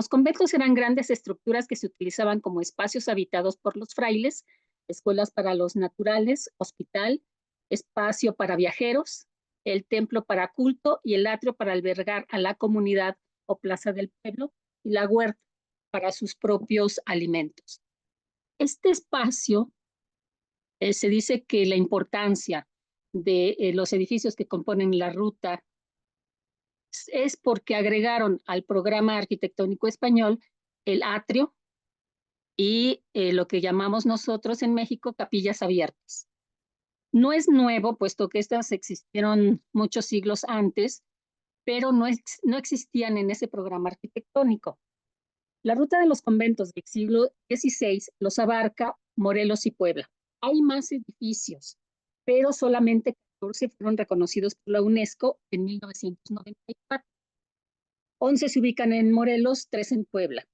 conventos eran grandes estructuras que se utilizaban como espacios habitados por los frailes, escuelas para los naturales, hospital, espacio para viajeros, el templo para culto y el atrio para albergar a la comunidad o plaza del pueblo y la huerta para sus propios alimentos. Este espacio se dice que la importancia de los edificios que componen la ruta es porque agregaron al programa arquitectónico español el atrio y lo que llamamos nosotros en México capillas abiertas. No es nuevo, puesto que estas existieron muchos siglos antes, pero no existían en ese programa arquitectónico. La ruta de los conventos del siglo XVI los abarca Morelos y Puebla. Hay más edificios pero solamente 14 fueron reconocidos por la UNESCO en 1994. 11 se ubican en Morelos, 3 en Puebla,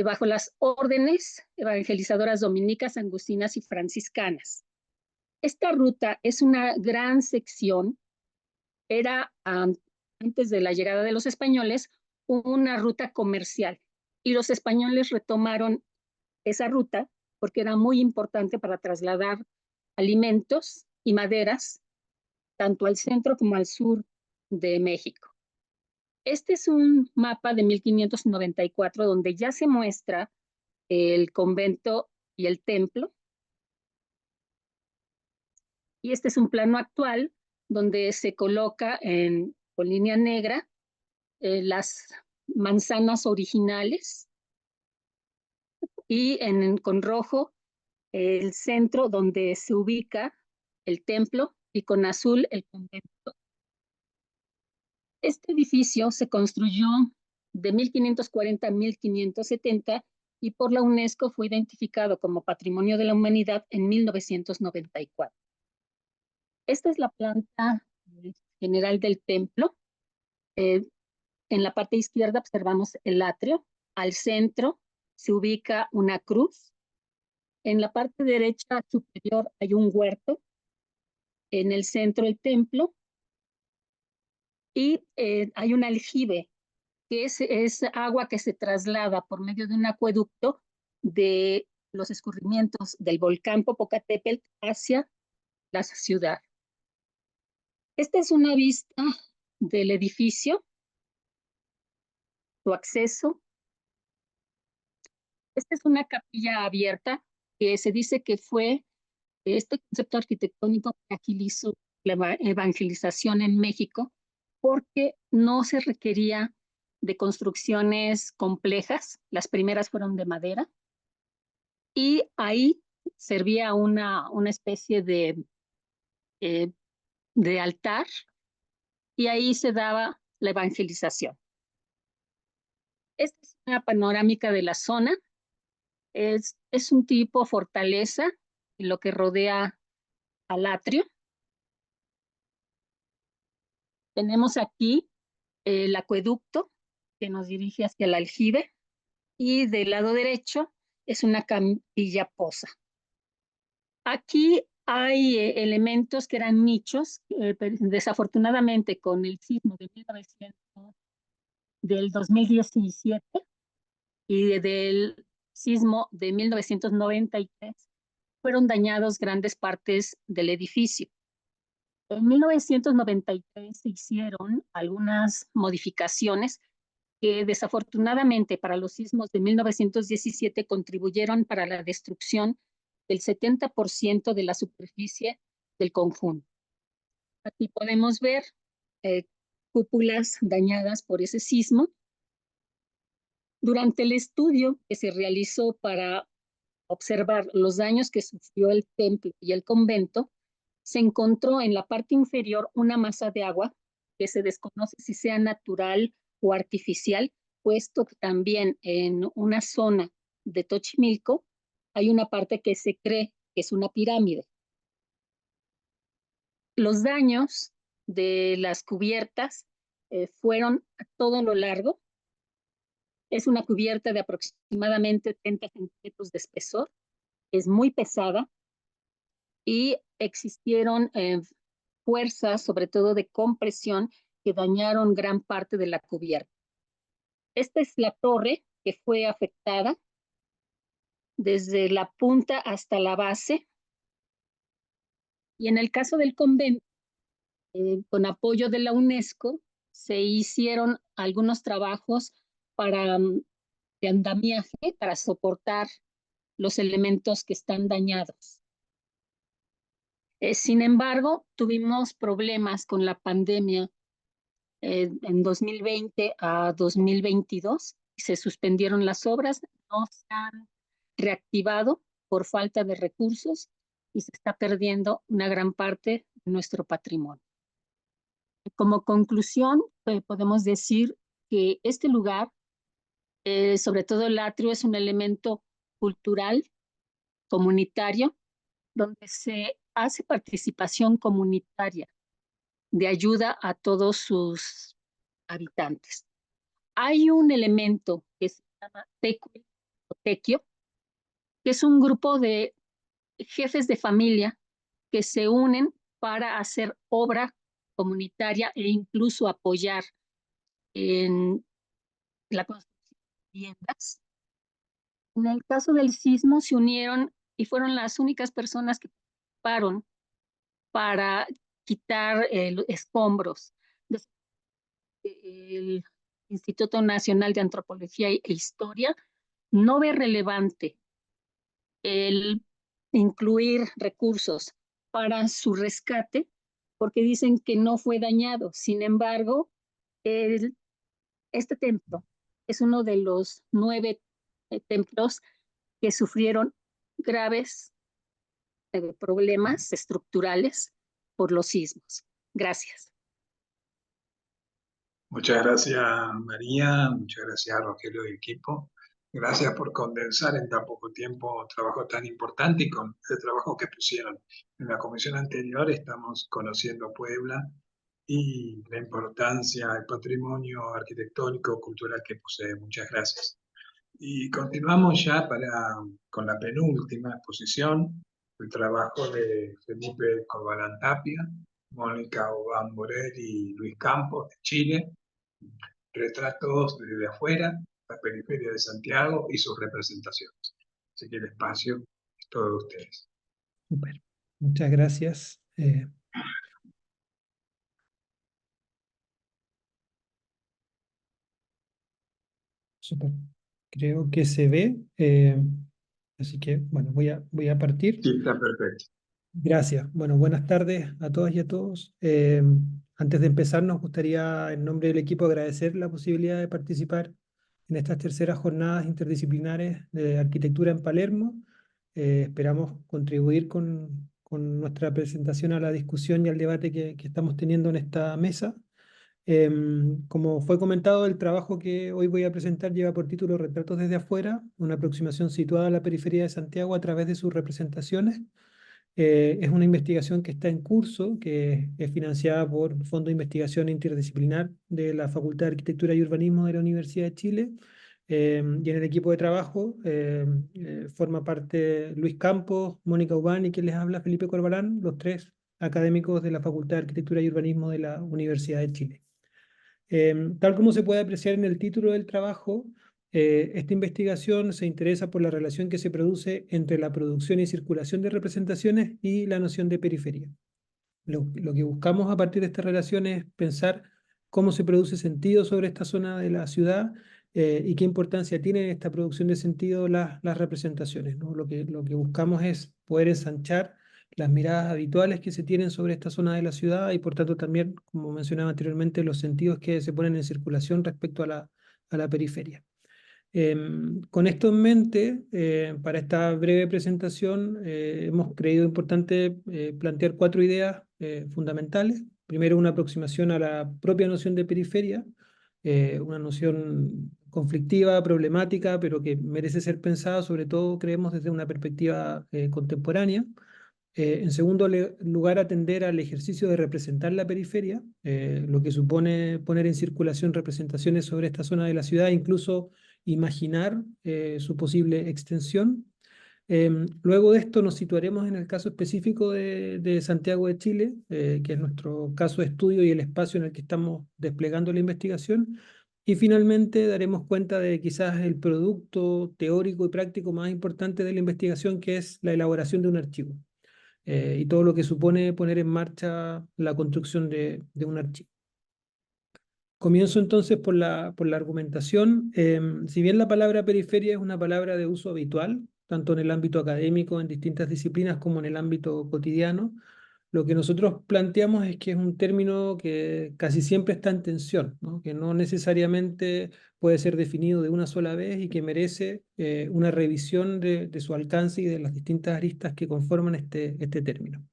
bajo las órdenes evangelizadoras dominicas, agustinas y franciscanas. Esta ruta es una gran sección, era antes de la llegada de los españoles una ruta comercial, y los españoles retomaron esa ruta porque era muy importante para trasladar alimentos y maderas tanto al centro como al sur de México. Este es un mapa de 1594 donde ya se muestra el convento y el templo. Y este es un plano actual donde se coloca con línea negra las manzanas originales y con rojo el centro donde se ubica el templo y con azul el convento. Este edificio se construyó de 1540 a 1570 y por la UNESCO fue identificado como Patrimonio de la Humanidad en 1994. Esta es la planta general del templo. En la parte izquierda observamos el atrio. Al centro se ubica una cruz. En la parte derecha superior hay un huerto. En el centro el templo. Y hay un aljibe, que es agua que se traslada por medio de un acueducto de los escurrimientos del volcán Popocatépetl hacia la ciudad. Esta es una vista del edificio, su acceso. Esta es una capilla abierta que se dice que fue este concepto arquitectónico que agilizó la evangelización en México porque no se requería de construcciones complejas. Las primeras fueron de madera y ahí servía una especie de altar y ahí se daba la evangelización. Esta es una panorámica de la zona. Es un tipo fortaleza, lo que rodea al atrio. Tenemos aquí el acueducto que nos dirige hacia el aljibe y del lado derecho es una capilla poza. Aquí hay elementos que eran nichos, desafortunadamente con el sismo de 2017 y del sismo de 1993 fueron dañados grandes partes del edificio. En 1993 se hicieron algunas modificaciones que desafortunadamente para los sismos de 1917 contribuyeron para la destrucción del 70% de la superficie del conjunto. Aquí podemos ver cúpulas dañadas por ese sismo. Durante el estudio que se realizó para observar los daños que sufrió el templo y el convento, se encontró en la parte inferior una masa de agua que se desconoce si sea natural o artificial, puesto que también en una zona de Xochimilco hay una parte que se cree que es una pirámide. Los daños de las cubiertas fueron a todo lo largo. Es una cubierta de aproximadamente 30 centímetros de espesor, es muy pesada y existieron fuerzas, sobre todo de compresión, que dañaron gran parte de la cubierta. Esta es la torre que fue afectada desde la punta hasta la base. Y en el caso del convento, con apoyo de la UNESCO, se hicieron algunos trabajos de andamiaje para soportar los elementos que están dañados. Sin embargo, tuvimos problemas con la pandemia en 2020 a 2022. Se suspendieron las obras, no se han reactivado por falta de recursos y se está perdiendo una gran parte de nuestro patrimonio. Como conclusión, podemos decir que este lugar, sobre todo el atrio, es un elemento cultural, comunitario, donde se hace participación comunitaria de ayuda a todos sus habitantes. Hay un elemento que se llama Tecuil o Tequio, que es un grupo de jefes de familia que se unen para hacer obra comunitaria e incluso apoyar en la construcción de viviendas. En el caso del sismo se unieron y fueron las únicas personas que participaron para quitar escombros. El Instituto Nacional de Antropología e Historia no ve relevante el incluir recursos para su rescate porque dicen que no fue dañado. Sin embargo, este templo es uno de los 9 templos que sufrieron graves problemas estructurales por los sismos. Gracias. Muchas gracias, María. Muchas gracias, Rogelio y equipo. Gracias por condensar en tan poco tiempo un trabajo tan importante y con el trabajo que pusieron. En la comisión anterior estamos conociendo Puebla y la importancia del patrimonio arquitectónico, cultural que posee. Muchas gracias. Y continuamos ya con la penúltima exposición, el trabajo de Felipe Corbalán Tapia, Mónica Obán Borel y Luis Campos de Chile, retratos desde afuera, la periferia de Santiago y sus representaciones. Así que el espacio es todo de ustedes. Super. Muchas gracias. Super. Creo que se ve. Así que, bueno, voy a partir. Sí, está perfecto. Gracias. Bueno, buenas tardes a todas y a todos. Antes de empezar, nos gustaría, en nombre del equipo, agradecer la posibilidad de participar en estas terceras jornadas interdisciplinares de arquitectura en Palermo. Esperamos contribuir con nuestra presentación a la discusión y al debate que estamos teniendo en esta mesa. Como fue comentado, el trabajo que hoy voy a presentar lleva por título Retratos desde afuera, una aproximación situada a la periferia de Santiago a través de sus representaciones. Es una investigación que está en curso, que es financiada por el Fondo de Investigación Interdisciplinar de la Facultad de Arquitectura y Urbanismo de la Universidad de Chile. Y en el equipo de trabajo forma parte Luis Campos, Mónica Ubán y quien les habla, Felipe Corbalán, los 3 académicos de la Facultad de Arquitectura y Urbanismo de la Universidad de Chile. Tal como se puede apreciar en el título del trabajo, esta investigación se interesa por la relación que se produce entre la producción y circulación de representaciones y la noción de periferia. Lo que buscamos a partir de esta relación es pensar cómo se produce sentido sobre esta zona de la ciudad y qué importancia tienen en esta producción de sentido las representaciones, ¿no? Lo que buscamos es poder ensanchar las miradas habituales que se tienen sobre esta zona de la ciudad y por tanto también, como mencionaba anteriormente, los sentidos que se ponen en circulación respecto a la periferia. Con esto en mente, para esta breve presentación hemos creído importante plantear 4 ideas fundamentales. Primero, una aproximación a la propia noción de periferia, una noción conflictiva, problemática, pero que merece ser pensada, sobre todo creemos desde una perspectiva contemporánea. En segundo lugar, atender al ejercicio de representar la periferia, lo que supone poner en circulación representaciones sobre esta zona de la ciudad, incluso imaginar su posible extensión. Luego de esto nos situaremos en el caso específico de Santiago de Chile, que es nuestro caso de estudio y el espacio en el que estamos desplegando la investigación. Y finalmente daremos cuenta de quizás el producto teórico y práctico más importante de la investigación, que es la elaboración de un archivo. Y todo lo que supone poner en marcha la construcción de un archivo. Comienzo entonces por la argumentación. Si bien la palabra periferia es una palabra de uso habitual, tanto en el ámbito académico, en distintas disciplinas, como en el ámbito cotidiano, lo que nosotros planteamos es que es un término que casi siempre está en tensión, ¿no? Que no necesariamente puede ser definido de una sola vez y que merece una revisión de su alcance y de las distintas aristas que conforman este término.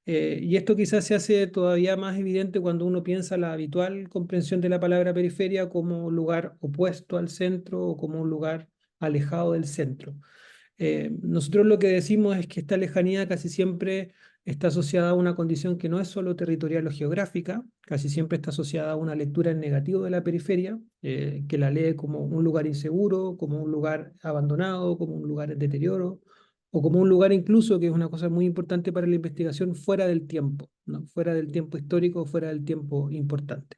Y esto quizás se hace todavía más evidente cuando uno piensa la habitual comprensión de la palabra periferia como un lugar opuesto al centro o como un lugar alejado del centro. Nosotros lo que decimos es que esta lejanía casi siempre está asociada a una condición que no es solo territorial o geográfica, casi siempre está asociada a una lectura en negativo de la periferia, que la lee como un lugar inseguro, como un lugar abandonado, como un lugar en deterioro, o como un lugar incluso, que es una cosa muy importante para la investigación, fuera del tiempo, ¿no? Fuera del tiempo histórico, fuera del tiempo importante.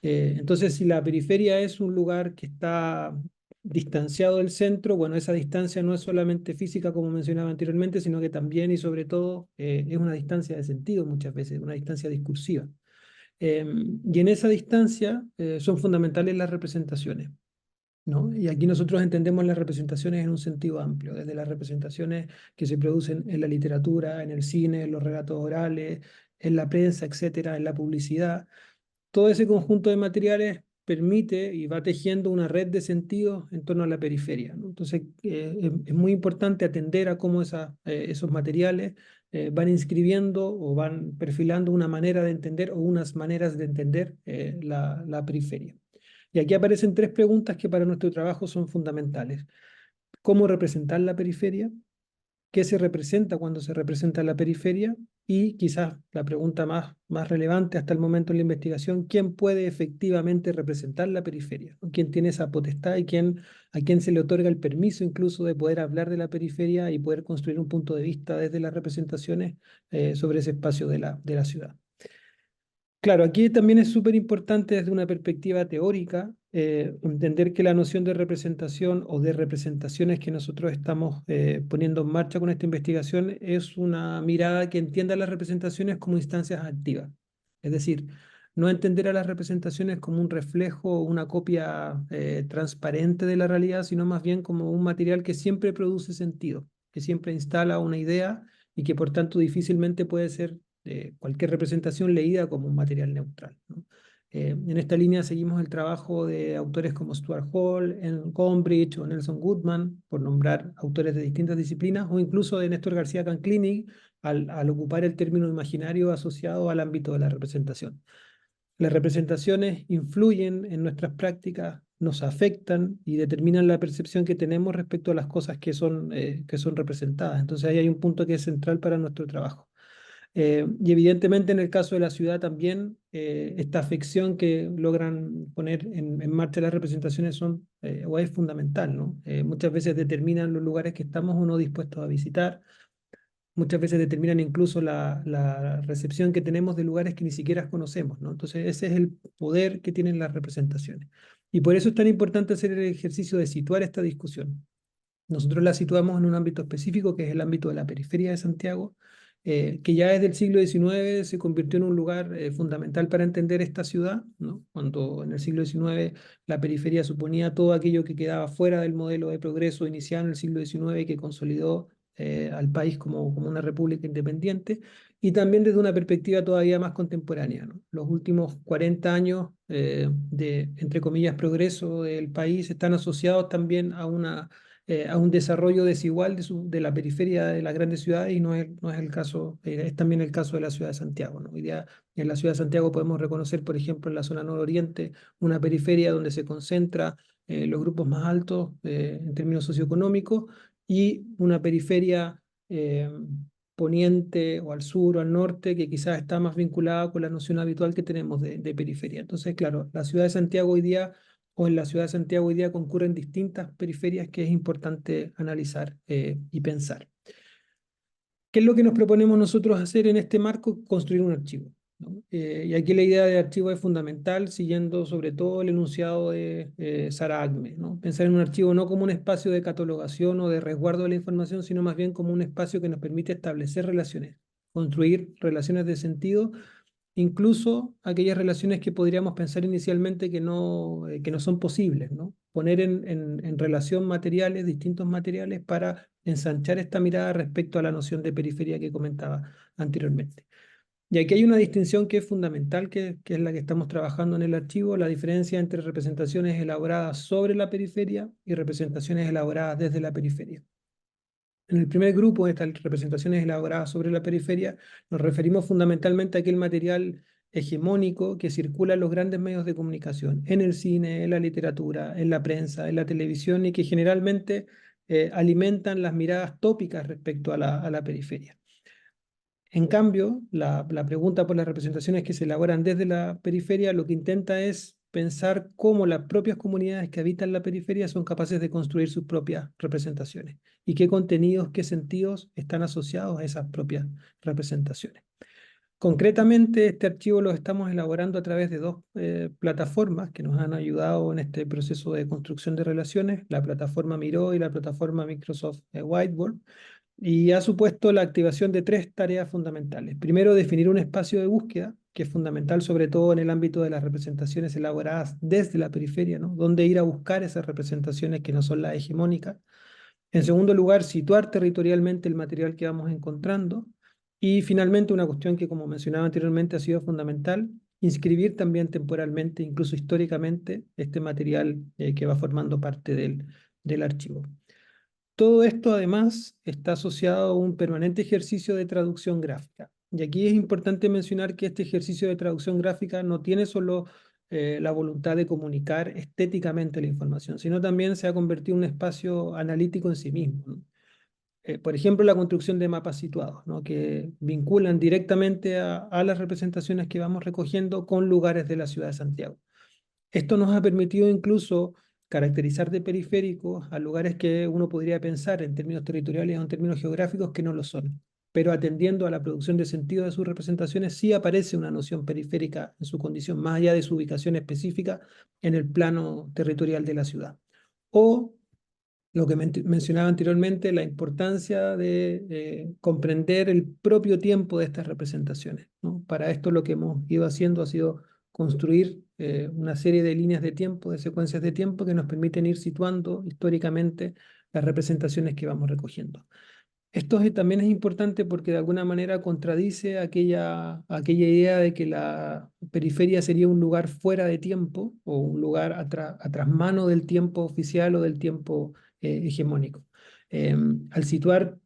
Entonces, si la periferia es un lugar que está distanciado del centro, bueno, esa distancia no es solamente física, como mencionaba anteriormente, sino que también y sobre todo es una distancia de sentido muchas veces, una distancia discursiva. Y en esa distancia son fundamentales las representaciones, ¿no? Y aquí nosotros entendemos las representaciones en un sentido amplio, desde las representaciones que se producen en la literatura, en el cine, en los relatos orales, en la prensa, etcétera, en la publicidad. Todo ese conjunto de materiales permite y va tejiendo una red de sentidos en torno a la periferia, ¿no? Entonces, es muy importante atender a cómo esos materiales van inscribiendo o van perfilando una manera de entender o unas maneras de entender la periferia. Y aquí aparecen tres preguntas que para nuestro trabajo son fundamentales. ¿Cómo representar la periferia? ¿Qué se representa cuando se representa la periferia? Y quizás la pregunta más relevante hasta el momento en la investigación, ¿quién puede efectivamente representar la periferia? ¿Quién tiene esa potestad y a quién se le otorga el permiso incluso de poder hablar de la periferia y poder construir un punto de vista desde las representaciones sobre ese espacio de la ciudad? Claro, aquí también es súper importante desde una perspectiva teórica entender que la noción de representación o de representaciones que nosotros estamos poniendo en marcha con esta investigación es una mirada que entienda las representaciones como instancias activas. Es decir, no entender a las representaciones como un reflejo o una copia transparente de la realidad, sino más bien como un material que siempre produce sentido, que siempre instala una idea y que por tanto difícilmente puede ser cualquier representación leída como un material neutral, ¿no? En esta línea seguimos el trabajo de autores como Stuart Hall, en Gombrich o Nelson Goodman, por nombrar autores de distintas disciplinas, o incluso de Néstor García Canclini, al ocupar el término imaginario asociado al ámbito de la representación. Las representaciones influyen en nuestras prácticas, nos afectan y determinan la percepción que tenemos respecto a las cosas que son representadas. Entonces ahí hay un punto que es central para nuestro trabajo. Y evidentemente en el caso de la ciudad también, esta afección que logran poner en marcha las representaciones o es fundamental, ¿no? Muchas veces determinan los lugares que estamos o no dispuestos a visitar, muchas veces determinan incluso la recepción que tenemos de lugares que ni siquiera conocemos, ¿no? Entonces ese es el poder que tienen las representaciones. Y por eso es tan importante hacer el ejercicio de situar esta discusión. Nosotros la situamos en un ámbito específico, que es el ámbito de la periferia de Santiago, que ya desde el siglo XIX se convirtió en un lugar fundamental para entender esta ciudad, ¿no? Cuando en el siglo XIX la periferia suponía todo aquello que quedaba fuera del modelo de progreso iniciado en el siglo XIX que consolidó al país como una república independiente, y también desde una perspectiva todavía más contemporánea, ¿no? Los últimos 40 años de, entre comillas, progreso del país están asociados también a un desarrollo desigual de la periferia de las grandes ciudades, y no es el caso, es también el caso de la ciudad de Santiago, ¿no? Hoy día en la ciudad de Santiago podemos reconocer, por ejemplo, en la zona nororiente, una periferia donde se concentra los grupos más altos en términos socioeconómicos, y una periferia poniente o al sur o al norte que quizás está más vinculada con la noción habitual que tenemos de periferia. Entonces, claro, la ciudad de Santiago hoy día, o en la ciudad de Santiago hoy día, concurren distintas periferias que es importante analizar y pensar. ¿Qué es lo que nos proponemos nosotros hacer en este marco? Construir un archivo, ¿no? Y aquí la idea de archivo es fundamental, siguiendo sobre todo el enunciado de Sara Agme, ¿no? Pensar en un archivo no como un espacio de catalogación o de resguardo de la información, sino más bien como un espacio que nos permite establecer relaciones, construir relaciones de sentido, incluso aquellas relaciones que podríamos pensar inicialmente que no son posibles, ¿no? Poner en relación materiales, distintos materiales, para ensanchar esta mirada respecto a la noción de periferia que comentaba anteriormente. Y aquí hay una distinción que es fundamental, que es la que estamos trabajando en el archivo: la diferencia entre representaciones elaboradas sobre la periferia y representaciones elaboradas desde la periferia. En el primer grupo, de estas representaciones elaboradas sobre la periferia, nos referimos fundamentalmente a aquel material hegemónico que circula en los grandes medios de comunicación, en el cine, en la literatura, en la prensa, en la televisión, y que generalmente alimentan las miradas tópicas respecto a la periferia. En cambio, la pregunta por las representaciones que se elaboran desde la periferia lo que intenta es pensar cómo las propias comunidades que habitan la periferia son capaces de construir sus propias representaciones y qué contenidos, qué sentidos están asociados a esas propias representaciones. Concretamente, este archivo lo estamos elaborando a través de dos plataformas que nos han ayudado en este proceso de construcción de relaciones, la plataforma Miro y la plataforma Microsoft Whiteboard, y ha supuesto la activación de tres tareas fundamentales. Primero, definir un espacio de búsqueda, que es fundamental sobre todo en el ámbito de las representaciones elaboradas desde la periferia, ¿no? Dónde ir a buscar esas representaciones que no son las hegemónicas. En segundo lugar, situar territorialmente el material que vamos encontrando. Y finalmente, una cuestión que, como mencionaba anteriormente, ha sido fundamental, inscribir también temporalmente, incluso históricamente, este material que va formando parte del archivo. Todo esto, además, está asociado a un permanente ejercicio de traducción gráfica. Y aquí es importante mencionar que este ejercicio de traducción gráfica no tiene solo la voluntad de comunicar estéticamente la información, sino también se ha convertido en un espacio analítico en sí mismo, ¿no? Por ejemplo, la construcción de mapas situados, ¿no? Que vinculan directamente a las representaciones que vamos recogiendo con lugares de la ciudad de Santiago. Esto nos ha permitido incluso caracterizar de periféricos a lugares que uno podría pensar en términos territoriales o en términos geográficos que no lo son. Pero atendiendo a la producción de sentido de sus representaciones, sí aparece una noción periférica en su condición, más allá de su ubicación específica en el plano territorial de la ciudad. O lo que mencionaba anteriormente, la importancia de comprender el propio tiempo de estas representaciones, ¿no? Para esto lo que hemos ido haciendo ha sido construir una serie de líneas de tiempo, de secuencias de tiempo que nos permiten ir situando históricamente las representaciones que vamos recogiendo. Esto también es importante porque de alguna manera contradice aquella idea de que la periferia sería un lugar fuera de tiempo o un lugar a trasmano del tiempo oficial o del tiempo hegemónico. Al situar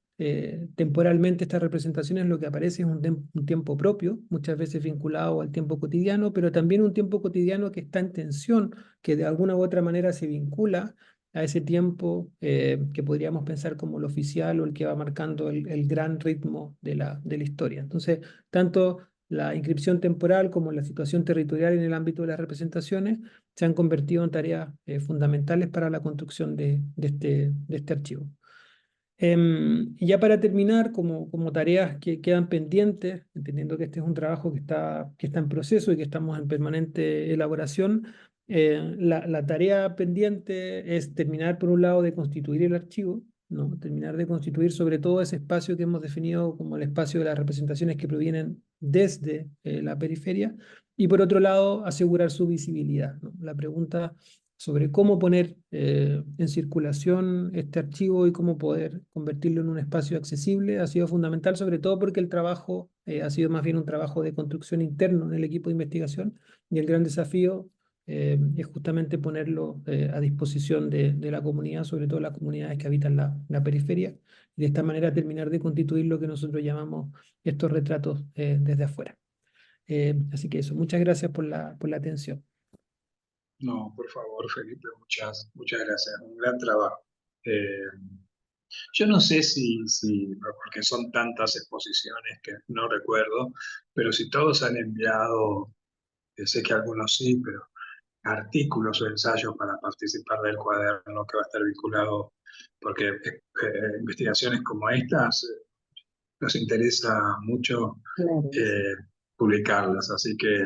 temporalmente estas representaciones, lo que aparece es un tiempo propio, muchas veces vinculado al tiempo cotidiano, pero también un tiempo cotidiano que está en tensión, que de alguna u otra manera se vincula a ese tiempo que podríamos pensar como lo oficial o el que va marcando el gran ritmo de la historia. Entonces, tanto la inscripción temporal como la situación territorial en el ámbito de las representaciones se han convertido en tareas fundamentales para la construcción de este archivo. Y ya para terminar, como tareas que quedan pendientes, entendiendo que este es un trabajo que está en proceso y que estamos en permanente elaboración, la tarea pendiente es terminar, por un lado, de constituir el archivo, ¿no? Terminar de constituir sobre todo ese espacio que hemos definido como el espacio de las representaciones que provienen desde la periferia, y por otro lado, asegurar su visibilidad, ¿no? La pregunta sobre cómo poner en circulación este archivo y cómo poder convertirlo en un espacio accesible ha sido fundamental, sobre todo porque el trabajo ha sido más bien un trabajo de construcción interno en el equipo de investigación, y el gran desafío es justamente ponerlo a disposición de la comunidad, sobre todo las comunidades que habitan la periferia, y de esta manera terminar de constituir lo que nosotros llamamos estos retratos desde afuera. Así que eso, muchas gracias por la atención. No, por favor, Felipe, muchas gracias. Un gran trabajo. Eh, yo no sé porque son tantas exposiciones que no recuerdo, pero si todos han enviado, sé que algunos sí, pero artículos o ensayos para participar del cuaderno que va a estar vinculado, porque investigaciones como estas nos interesa mucho Claro. publicarlas, así que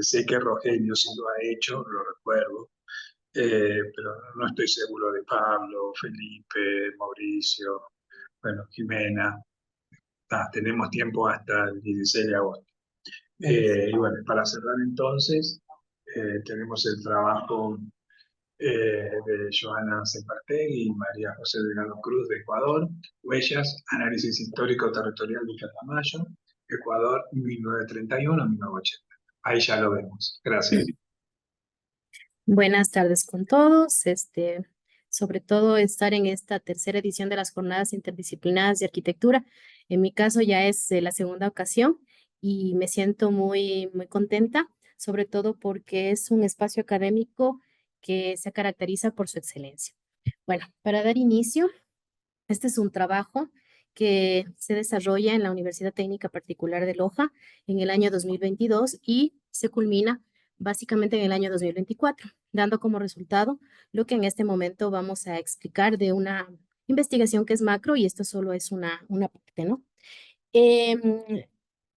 sé que Rogelio sí lo ha hecho, lo recuerdo, pero no estoy seguro de Pablo, Felipe, Mauricio, bueno, Jimena. Tenemos tiempo hasta el 16 de agosto. Y bueno, para cerrar entonces, tenemos el trabajo de Joana Zepartegui y María José Delgado Cruz de Ecuador, Huellas, Análisis Histórico Territorial de Catamayo, Ecuador 1931-1980. Ahí ya lo vemos. Gracias. Buenas tardes con todos. Sobre todo estar en esta tercera edición de las Jornadas Interdisciplinares de Arquitectura. En mi caso ya es la segunda ocasión y me siento muy contenta, sobre todo porque es un espacio académico que se caracteriza por su excelencia. Bueno, para dar inicio, este es un trabajo que se desarrolla en la Universidad Técnica Particular de Loja en el año 2022 y se culmina básicamente en el año 2024, dando como resultado lo que en este momento vamos a explicar de una investigación que es macro, y esto solo es una parte, ¿no?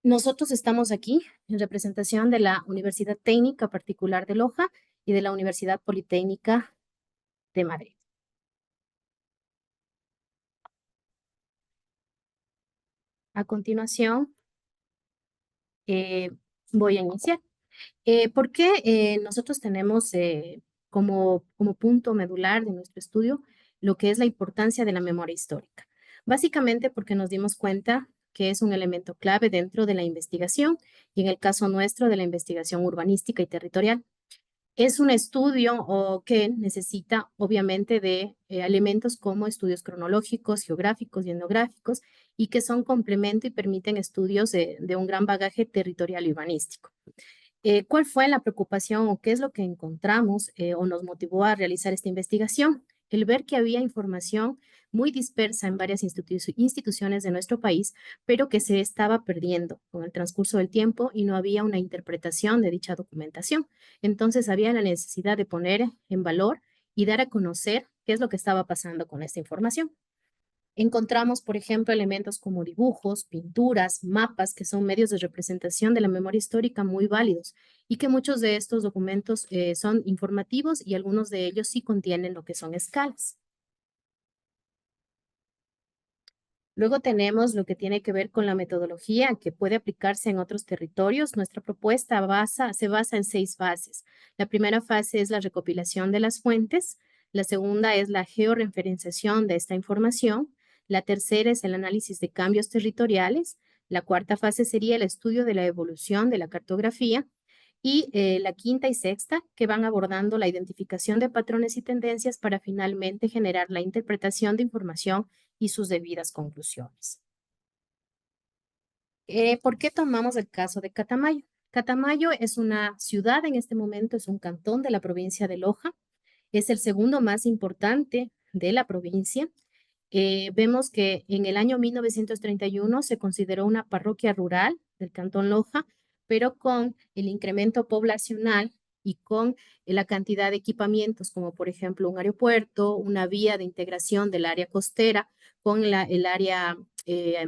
Nosotros estamos aquí en representación de la Universidad Técnica Particular de Loja y de la Universidad Politécnica de Madrid. A continuación, voy a iniciar. ¿Por qué nosotros tenemos como punto medular de nuestro estudio lo que es la importancia de la memoria histórica? Básicamente porque nos dimos cuenta que es un elemento clave dentro de la investigación y en el caso nuestro de la investigación urbanística y territorial. Es un estudio que necesita obviamente de elementos como estudios cronológicos, geográficos y etnográficos, y que son complemento y permiten estudios de un gran bagaje territorial y urbanístico. ¿Cuál fue la preocupación o qué es lo que encontramos o nos motivó a realizar esta investigación? El ver que había información muy dispersa en varias instituciones de nuestro país, pero que se estaba perdiendo con el transcurso del tiempo y no había una interpretación de dicha documentación. Entonces había la necesidad de poner en valor y dar a conocer qué es lo que estaba pasando con esta información. Encontramos, por ejemplo, elementos como dibujos, pinturas, mapas, que son medios de representación de la memoria histórica muy válidos y que muchos de estos documentos son informativos y algunos de ellos sí contienen lo que son escalas. Luego tenemos lo que tiene que ver con la metodología que puede aplicarse en otros territorios. Nuestra propuesta se basa en 6 fases. La primera fase es la recopilación de las fuentes. La segunda es la georreferenciación de esta información. La tercera es el análisis de cambios territoriales. La cuarta fase sería el estudio de la evolución de la cartografía. Y la quinta y sexta, que van abordando la identificación de patrones y tendencias para finalmente generar la interpretación de información y sus debidas conclusiones. ¿Por qué tomamos el caso de Catamayo? Catamayo es una ciudad en este momento, es un cantón de la provincia de Loja, es el segundo más importante de la provincia. Vemos que en el año 1931 se consideró una parroquia rural del cantón Loja, pero con el incremento poblacional y con la cantidad de equipamientos, como por ejemplo un aeropuerto, una vía de integración del área costera con el área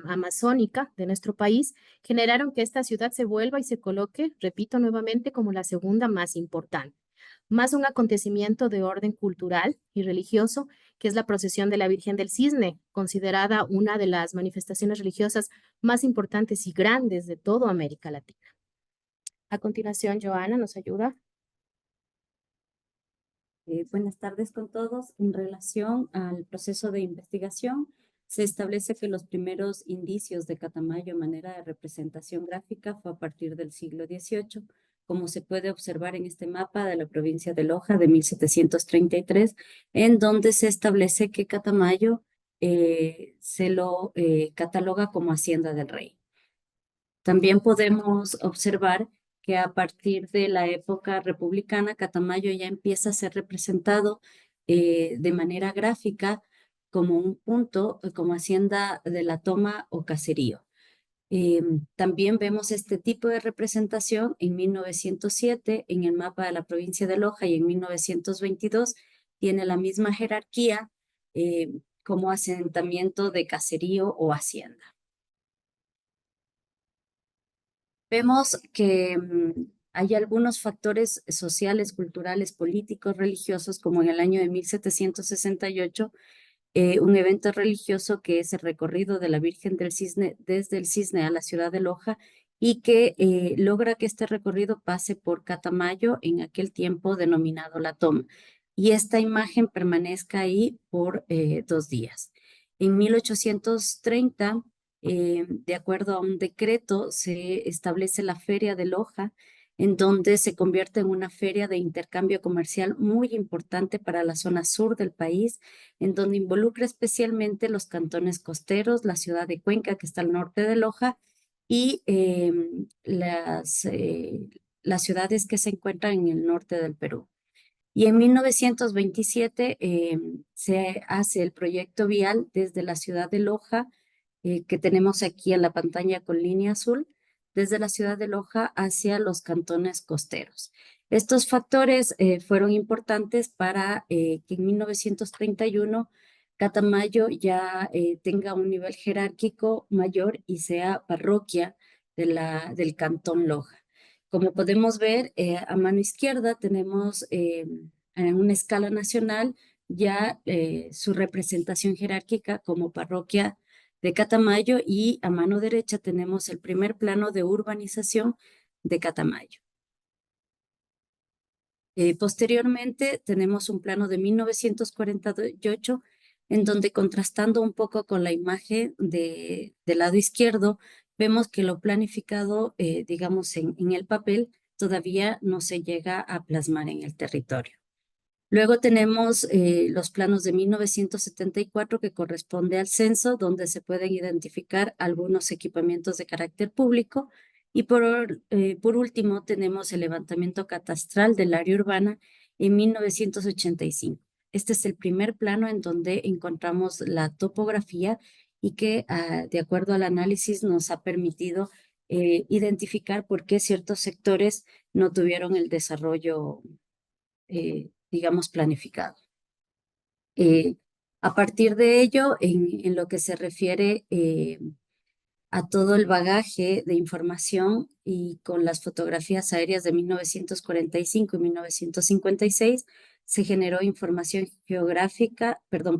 amazónica de nuestro país, generaron que esta ciudad se vuelva y se coloque, repito nuevamente, como la segunda más importante. Más un acontecimiento de orden cultural y religioso, que es la procesión de la Virgen del Cisne, considerada una de las manifestaciones religiosas más importantes y grandes de toda América Latina. A continuación, Joana nos ayuda. Buenas tardes con todos. En relación al proceso de investigación, se establece que los primeros indicios de Catamayo, manera de representación gráfica, fue a partir del siglo XVIII, como se puede observar en este mapa de la provincia de Loja de 1733, en donde se establece que Catamayo se lo cataloga como Hacienda del Rey. También podemos observar que a partir de la época republicana, Catamayo ya empieza a ser representado de manera gráfica como un punto, como hacienda de la toma o caserío. También vemos este tipo de representación en 1907 en el mapa de la provincia de Loja y en 1922 tiene la misma jerarquía como asentamiento de caserío o hacienda. Vemos que hay algunos factores sociales, culturales, políticos, religiosos, como en el año de 1768, un evento religioso que es el recorrido de la Virgen del Cisne desde el Cisne a la ciudad de Loja y que logra que este recorrido pase por Catamayo, en aquel tiempo denominado La Toma, y esta imagen permanezca ahí por 2 días. En 1830, de acuerdo a un decreto, se establece la Feria de Loja, en donde se convierte en una feria de intercambio comercial muy importante para la zona sur del país, en donde involucra especialmente los cantones costeros, la ciudad de Cuenca, que está al norte de Loja, y las ciudades que se encuentran en el norte del Perú. Y en 1927 se hace el proyecto vial desde la ciudad de Loja que tenemos aquí en la pantalla con línea azul, desde la ciudad de Loja hacia los cantones costeros. Estos factores fueron importantes para que en 1931 Catamayo ya tenga un nivel jerárquico mayor y sea parroquia del cantón Loja. Como podemos ver, a mano izquierda tenemos en una escala nacional ya su representación jerárquica como parroquia de Catamayo, y a mano derecha tenemos el primer plano de urbanización de Catamayo. Posteriormente tenemos un plano de 1948 en donde, contrastando un poco con la imagen del lado izquierdo, vemos que lo planificado, digamos, en el papel todavía no se llega a plasmar en el territorio. Luego tenemos los planos de 1974 que corresponde al censo, donde se pueden identificar algunos equipamientos de carácter público. Y por último tenemos el levantamiento catastral del área urbana en 1985. Este es el primer plano en donde encontramos la topografía y que, de acuerdo al análisis, nos ha permitido identificar por qué ciertos sectores no tuvieron el desarrollo digamos, planificado. A partir de ello, en lo que se refiere a todo el bagaje de información y con las fotografías aéreas de 1945 y 1956, se generó información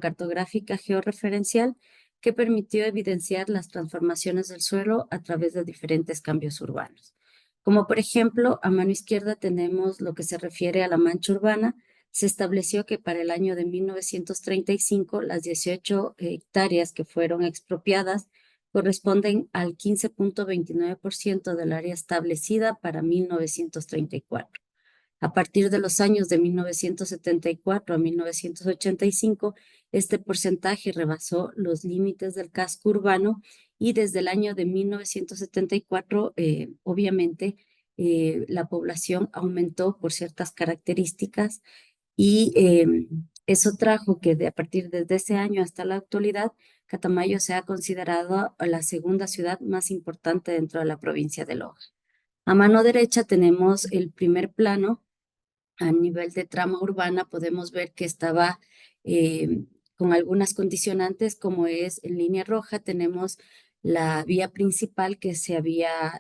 cartográfica georreferencial que permitió evidenciar las transformaciones del suelo a través de diferentes cambios urbanos. Como por ejemplo, a mano izquierda tenemos lo que se refiere a la mancha urbana. Se estableció que para el año de 1935 las 18 hectáreas que fueron expropiadas corresponden al 15.29% del área establecida para 1934. A partir de los años de 1974 a 1985, este porcentaje rebasó los límites del casco urbano, y desde el año de 1974, obviamente, la población aumentó por ciertas características, y eso trajo que a partir de ese año hasta la actualidad, Catamayo se ha considerado la segunda ciudad más importante dentro de la provincia de Loja. A mano derecha tenemos el primer plano. A nivel de trama urbana podemos ver que estaba con algunas condicionantes, como es en línea roja tenemos la vía principal que se había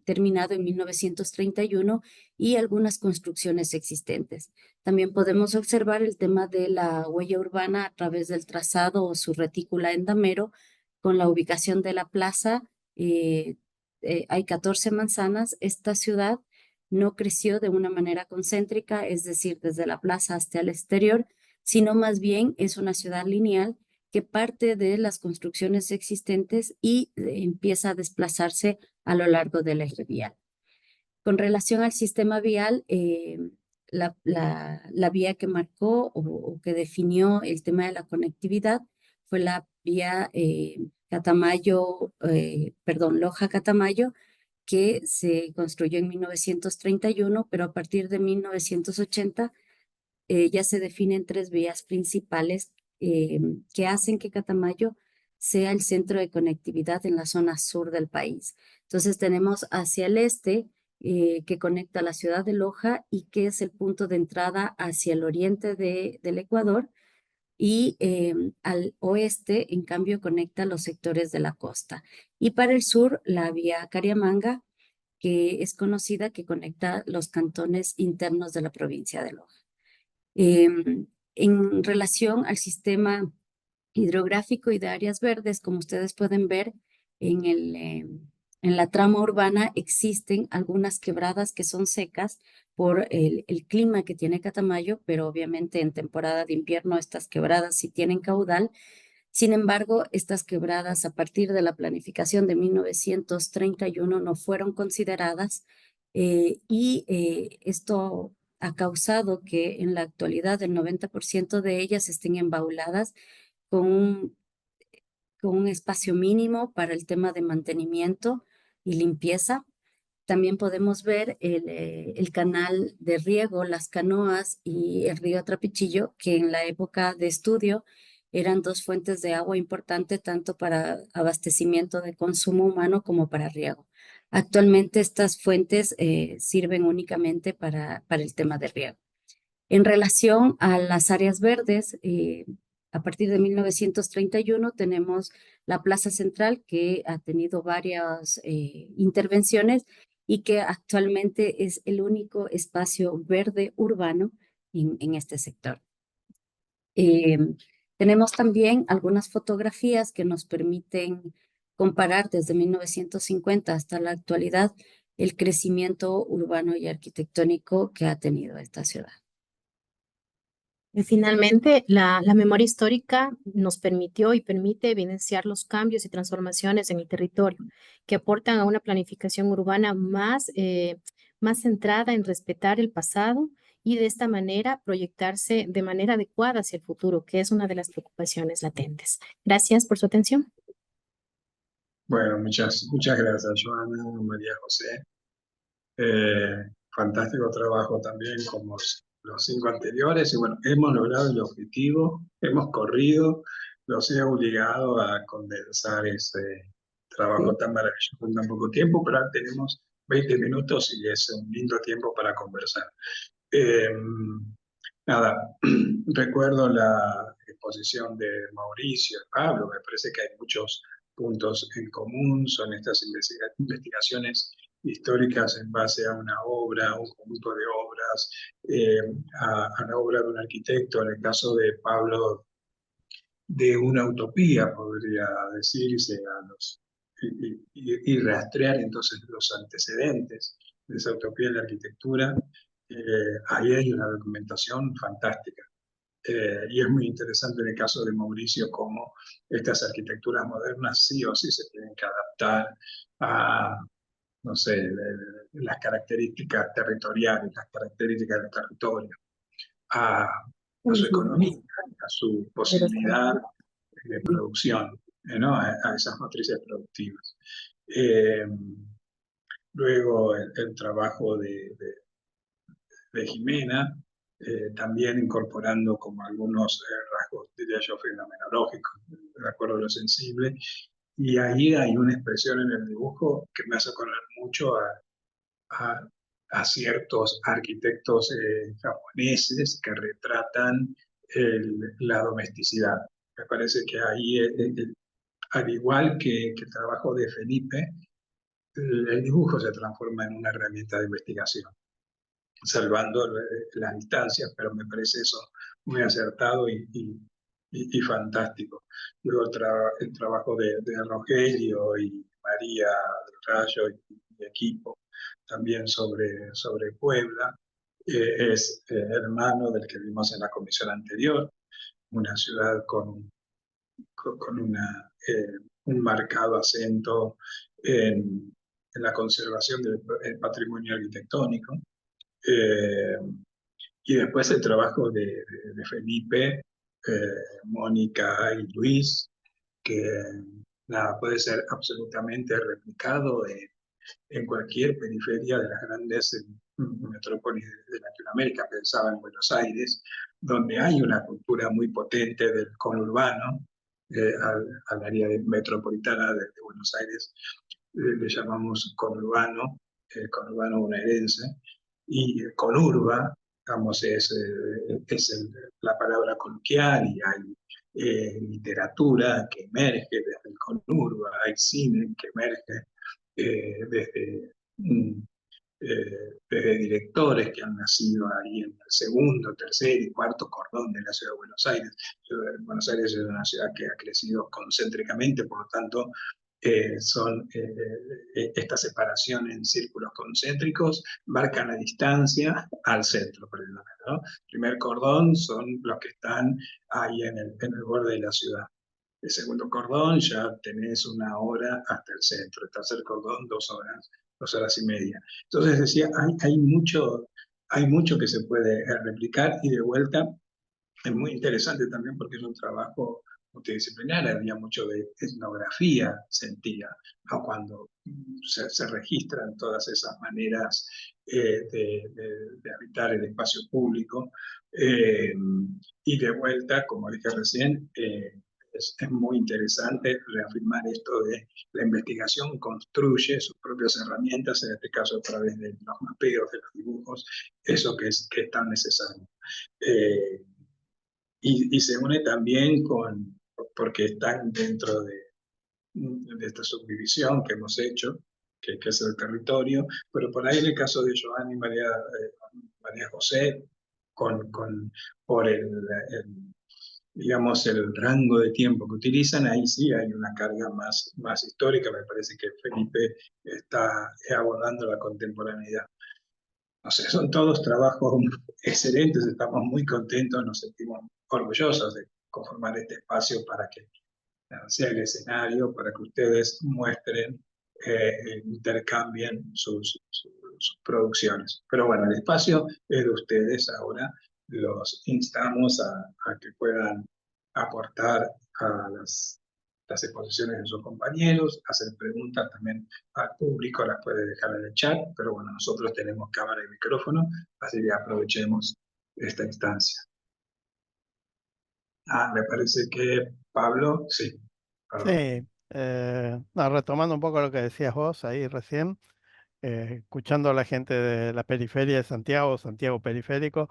terminado en 1931 y algunas construcciones existentes. También podemos observar el tema de la huella urbana a través del trazado o su retícula en Damero, con la ubicación de la plaza. Hay 14 manzanas. Esta ciudad no creció de una manera concéntrica, es decir, desde la plaza hasta el exterior, sino más bien es una ciudad lineal que parte de las construcciones existentes y empieza a desplazarse a lo largo del eje vial. Con relación al sistema vial, la vía que marcó o que definió el tema de la conectividad fue la vía Loja-Catamayo, que se construyó en 1931, pero a partir de 1980 ya se definen 3 vías principales que hacen que Catamayo sea el centro de conectividad en la zona sur del país. Entonces tenemos hacia el este, que conecta la ciudad de Loja y que es el punto de entrada hacia el oriente del Ecuador, y al oeste, en cambio, conecta los sectores de la costa. Y para el sur, la vía Cariamanga, que es conocida, que conecta los cantones internos de la provincia de Loja. En relación al sistema hidrográfico y de áreas verdes, como ustedes pueden ver en la trama urbana, existen algunas quebradas que son secas por el clima que tiene Catamayo, pero obviamente en temporada de invierno estas quebradas sí tienen caudal. Sin embargo, estas quebradas a partir de la planificación de 1931 no fueron consideradas, y esto ha causado que en la actualidad el 90% de ellas estén embauladas con un espacio mínimo para el tema de mantenimiento y limpieza. También podemos ver el canal de riego, las canoas y el río Trapichillo, que en la época de estudio eran dos fuentes de agua importantes tanto para abastecimiento de consumo humano como para riego. Actualmente estas fuentes sirven únicamente para el tema de riego. En relación a las áreas verdes, a partir de 1931 tenemos la Plaza Central, que ha tenido varias intervenciones y que actualmente es el único espacio verde urbano en este sector. Tenemos también algunas fotografías que nos permiten comparar desde 1950 hasta la actualidad el crecimiento urbano y arquitectónico que ha tenido esta ciudad. Y finalmente, la memoria histórica nos permitió y permite evidenciar los cambios y transformaciones en el territorio que aportan a una planificación urbana más centrada en respetar el pasado y de esta manera proyectarse de manera adecuada hacia el futuro, que es una de las preocupaciones latentes. Gracias por su atención. Bueno, muchas gracias, Joana, María José. Fantástico trabajo también como los 5 anteriores. Y bueno, hemos logrado el objetivo, hemos corrido, los he obligado a condensar ese trabajo tan maravilloso en tan poco tiempo, pero ahora tenemos 20 minutos y es un lindo tiempo para conversar. Nada, recuerdo la exposición de Mauricio, Pablo, me parece que hay muchos puntos en común, son estas investigaciones históricas en base a una obra, un conjunto de obras, a la obra de un arquitecto, en el caso de Pablo, de una utopía, podría decirse, y rastrear entonces los antecedentes de esa utopía en la arquitectura. Ahí hay una documentación fantástica. Y es muy interesante en el caso de Mauricio cómo estas arquitecturas modernas sí o sí se tienen que adaptar a, no sé, las características territoriales, las características del territorio, a su economía, a su posibilidad de producción, ¿no? A esas matrices productivas. Luego el trabajo de Jimena, también incorporando como algunos rasgos, diría yo, fenomenológicos, de acuerdo a lo sensible. Y ahí hay una expresión en el dibujo que me hace acordar mucho a ciertos arquitectos japoneses que retratan la domesticidad. Me parece que ahí, al igual que el trabajo de Felipe, el dibujo se transforma en una herramienta de investigación, salvando las distancias, pero me parece eso muy acertado y fantástico. Luego el trabajo de Rogelio y María del Rayo y equipo, también sobre Puebla, es hermano del que vimos en la comisión anterior, una ciudad con un marcado acento en la conservación del patrimonio arquitectónico. Y después el trabajo de Felipe, Mónica y Luis, que nada, puede ser absolutamente replicado en cualquier periferia de las grandes metrópolis de Latinoamérica. Pensaba en Buenos Aires, donde hay una cultura muy potente del conurbano, al área metropolitana de Buenos Aires le llamamos conurbano bonaerense, y conurba, digamos, es la palabra coloquial, y hay literatura que emerge desde el conurba, hay cine que emerge desde directores que han nacido ahí en el segundo, tercer y cuarto cordón de la ciudad de Buenos Aires. Buenos Aires es una ciudad que ha crecido concéntricamente, por lo tanto, esta separación en círculos concéntricos marcan la distancia al centro, por ejemplo, ¿no? El primer cordón son los que están ahí en el borde de la ciudad. El segundo cordón ya tenés 1 hora hasta el centro. El tercer cordón 2 horas y media. Entonces decía, hay mucho que se puede replicar, y de vuelta es muy interesante también porque es un trabajo multidisciplinar, había mucho de etnografía, sentía, ¿no? Cuando se registran todas esas maneras de habitar el espacio público. Y de vuelta, como dije recién, es muy interesante reafirmar esto de la investigación construye sus propias herramientas, en este caso a través de los mapeos, de los dibujos, eso que es tan necesario. Y se une también porque están dentro de esta subdivisión que hemos hecho, que es el territorio, pero por ahí en el caso de Joan y María José, por digamos, el rango de tiempo que utilizan, ahí sí hay una carga más histórica. Me parece que Felipe está abordando la contemporaneidad. O sea, son todos trabajos excelentes, estamos muy contentos, nos sentimos orgullosos de conformar este espacio para que sea el escenario, para que ustedes muestren, intercambien sus producciones. Pero bueno, el espacio es de ustedes ahora, los instamos a que puedan aportar a las exposiciones de sus compañeros, hacer preguntas también al público, las puede dejar en el chat, pero bueno, nosotros tenemos cámara y micrófono, así que aprovechemos esta instancia. Me parece que Pablo, sí. Perdón. Sí, no, retomando un poco lo que decías vos ahí recién, escuchando a la gente de la periferia de Santiago, Santiago Periférico,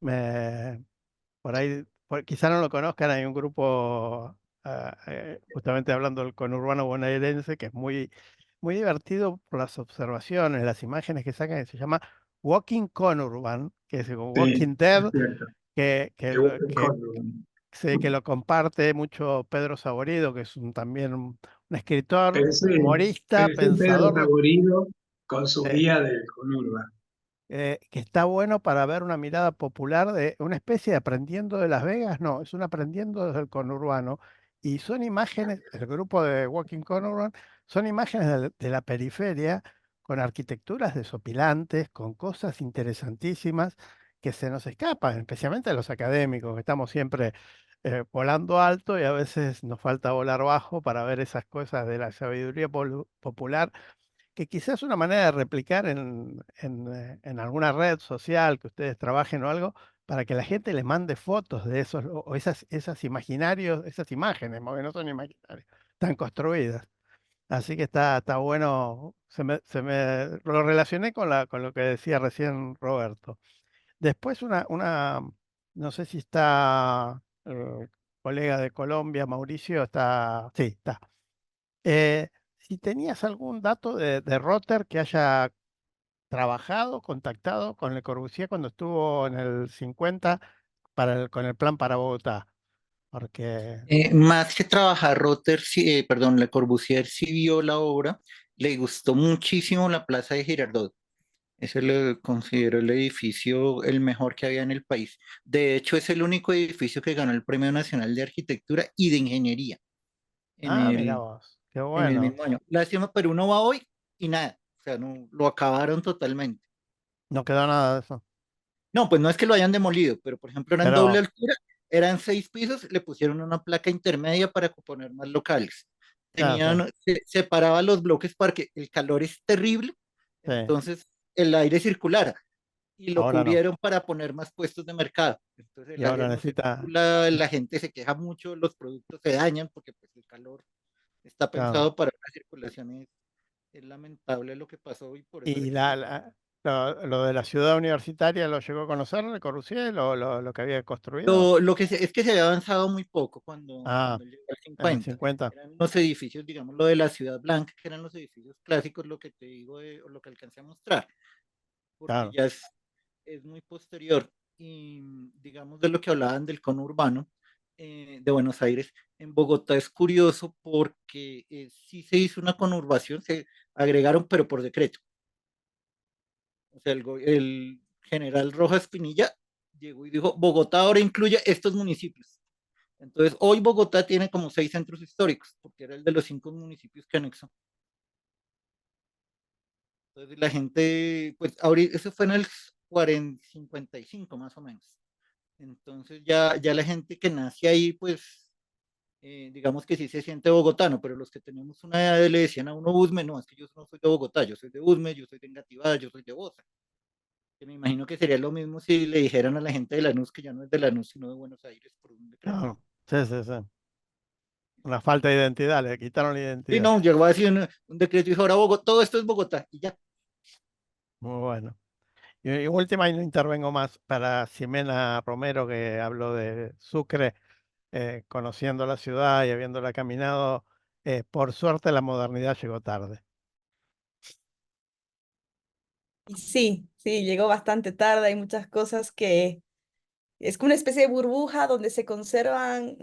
por ahí, quizá no lo conozcan, hay un grupo, justamente hablando del conurbano bonaerense, que es muy divertido por las observaciones, las imágenes que sacan, que se llama Walking Conurban, que es como Sí, Walking Dead, es cierto. que, que, Que lo- busquen que con- sé que lo comparte mucho Pedro Saborido, que es también un escritor, Pensé, humorista, pensé en Pedro pensador, Saborido con su eh, guía del Conurba. que está bueno para ver una mirada popular de una especie de aprendiendo de Las Vegas, no, es un aprendiendo desde el conurbano. Y son imágenes, el grupo de Walking Conurban, son imágenes de la periferia con arquitecturas desopilantes, con cosas interesantísimas que se nos escapan, especialmente a los académicos, que estamos siempre volando alto y a veces nos falta volar bajo para ver esas cosas de la sabiduría popular que quizás una manera de replicar en alguna red social que ustedes trabajen o algo, para que la gente les mande fotos de esos, o esas imaginarios, esas imágenes, porque no son imaginarios, están construidas. Así que está bueno, lo relacioné con lo que decía recién Roberto. Después no sé si está colega de Colombia, Mauricio, sí, está. Eh, si tenías algún dato de Rotter que haya trabajado, contactado con Le Corbusier cuando estuvo en el 50 con el plan para Bogotá, porque Más que trabajar, perdón, Le Corbusier sí vio la obra, le gustó muchísimo la Plaza de Girardot. Ese le considero el edificio el mejor que había en el país. De hecho, es el único edificio que ganó el Premio Nacional de Arquitectura y de Ingeniería en mira el, vos, qué en el bueno, mismo año. Lástima, pero uno va hoy y nada, o sea, no, lo acabaron totalmente. no quedó nada de eso. No, pues no es que lo hayan demolido, pero por ejemplo eran doble Pero, altura, eran 6 pisos, le pusieron una placa intermedia para poner más locales. ya sé, Separaba los bloques para que el calor es terrible, sí, entonces el aire circulara y lo ahora no. cubrieron para poner más puestos de mercado. Entonces Y el aire ahora no necesita, circula, la gente se queja mucho, los productos se dañan porque pues el calor está claro. pensado para una circulación. Es lamentable lo que pasó y por eso le Y quise. lo de la ciudad universitaria lo llegó a conocer Le Corbusier, lo que había construido. Lo que es que se había avanzado muy poco Ah, cuando él llegó al en el 50. 50. Eran los edificios, digamos, lo de la Ciudad Blanca, que eran los edificios clásicos, lo que te digo, o lo que alcancé a mostrar, porque Claro. ya es muy posterior. Y digamos de lo que hablaban del conurbano de Buenos Aires, en Bogotá es curioso porque sí se hizo una conurbación, se agregaron, pero por decreto. O sea, el general Rojas Pinilla llegó y dijo, Bogotá ahora incluye estos municipios. Entonces, hoy Bogotá tiene como 6 centros históricos, porque era el de los 5 municipios que anexó. Entonces, la gente, pues, ahorita, eso fue en el 55 más o menos. Entonces, ya la gente que nace ahí, pues, digamos que sí se siente bogotano, pero los que tenemos una edad le decían a uno Usme, no, es que yo no soy de Bogotá, yo soy de Usme, yo soy de Engativá, yo soy de Bosa. Que me imagino que sería lo mismo si le dijeran a la gente de Lanús que ya no es de Lanús, sino de Buenos Aires por un decreto. Claro. Sí, sí, sí. Una falta de identidad, le quitaron la Sí, identidad. no, llegó así un decreto y dijo, ahora Bogotá, todo esto es Bogotá, y ya. Muy bueno. Y última, y no intervengo más, para Ximena Romero, que habló de Sucre, conociendo la ciudad y habiéndola caminado, por suerte la modernidad llegó tarde. Y sí, sí, llegó bastante tarde, hay muchas cosas que es como una especie de burbuja donde se conservan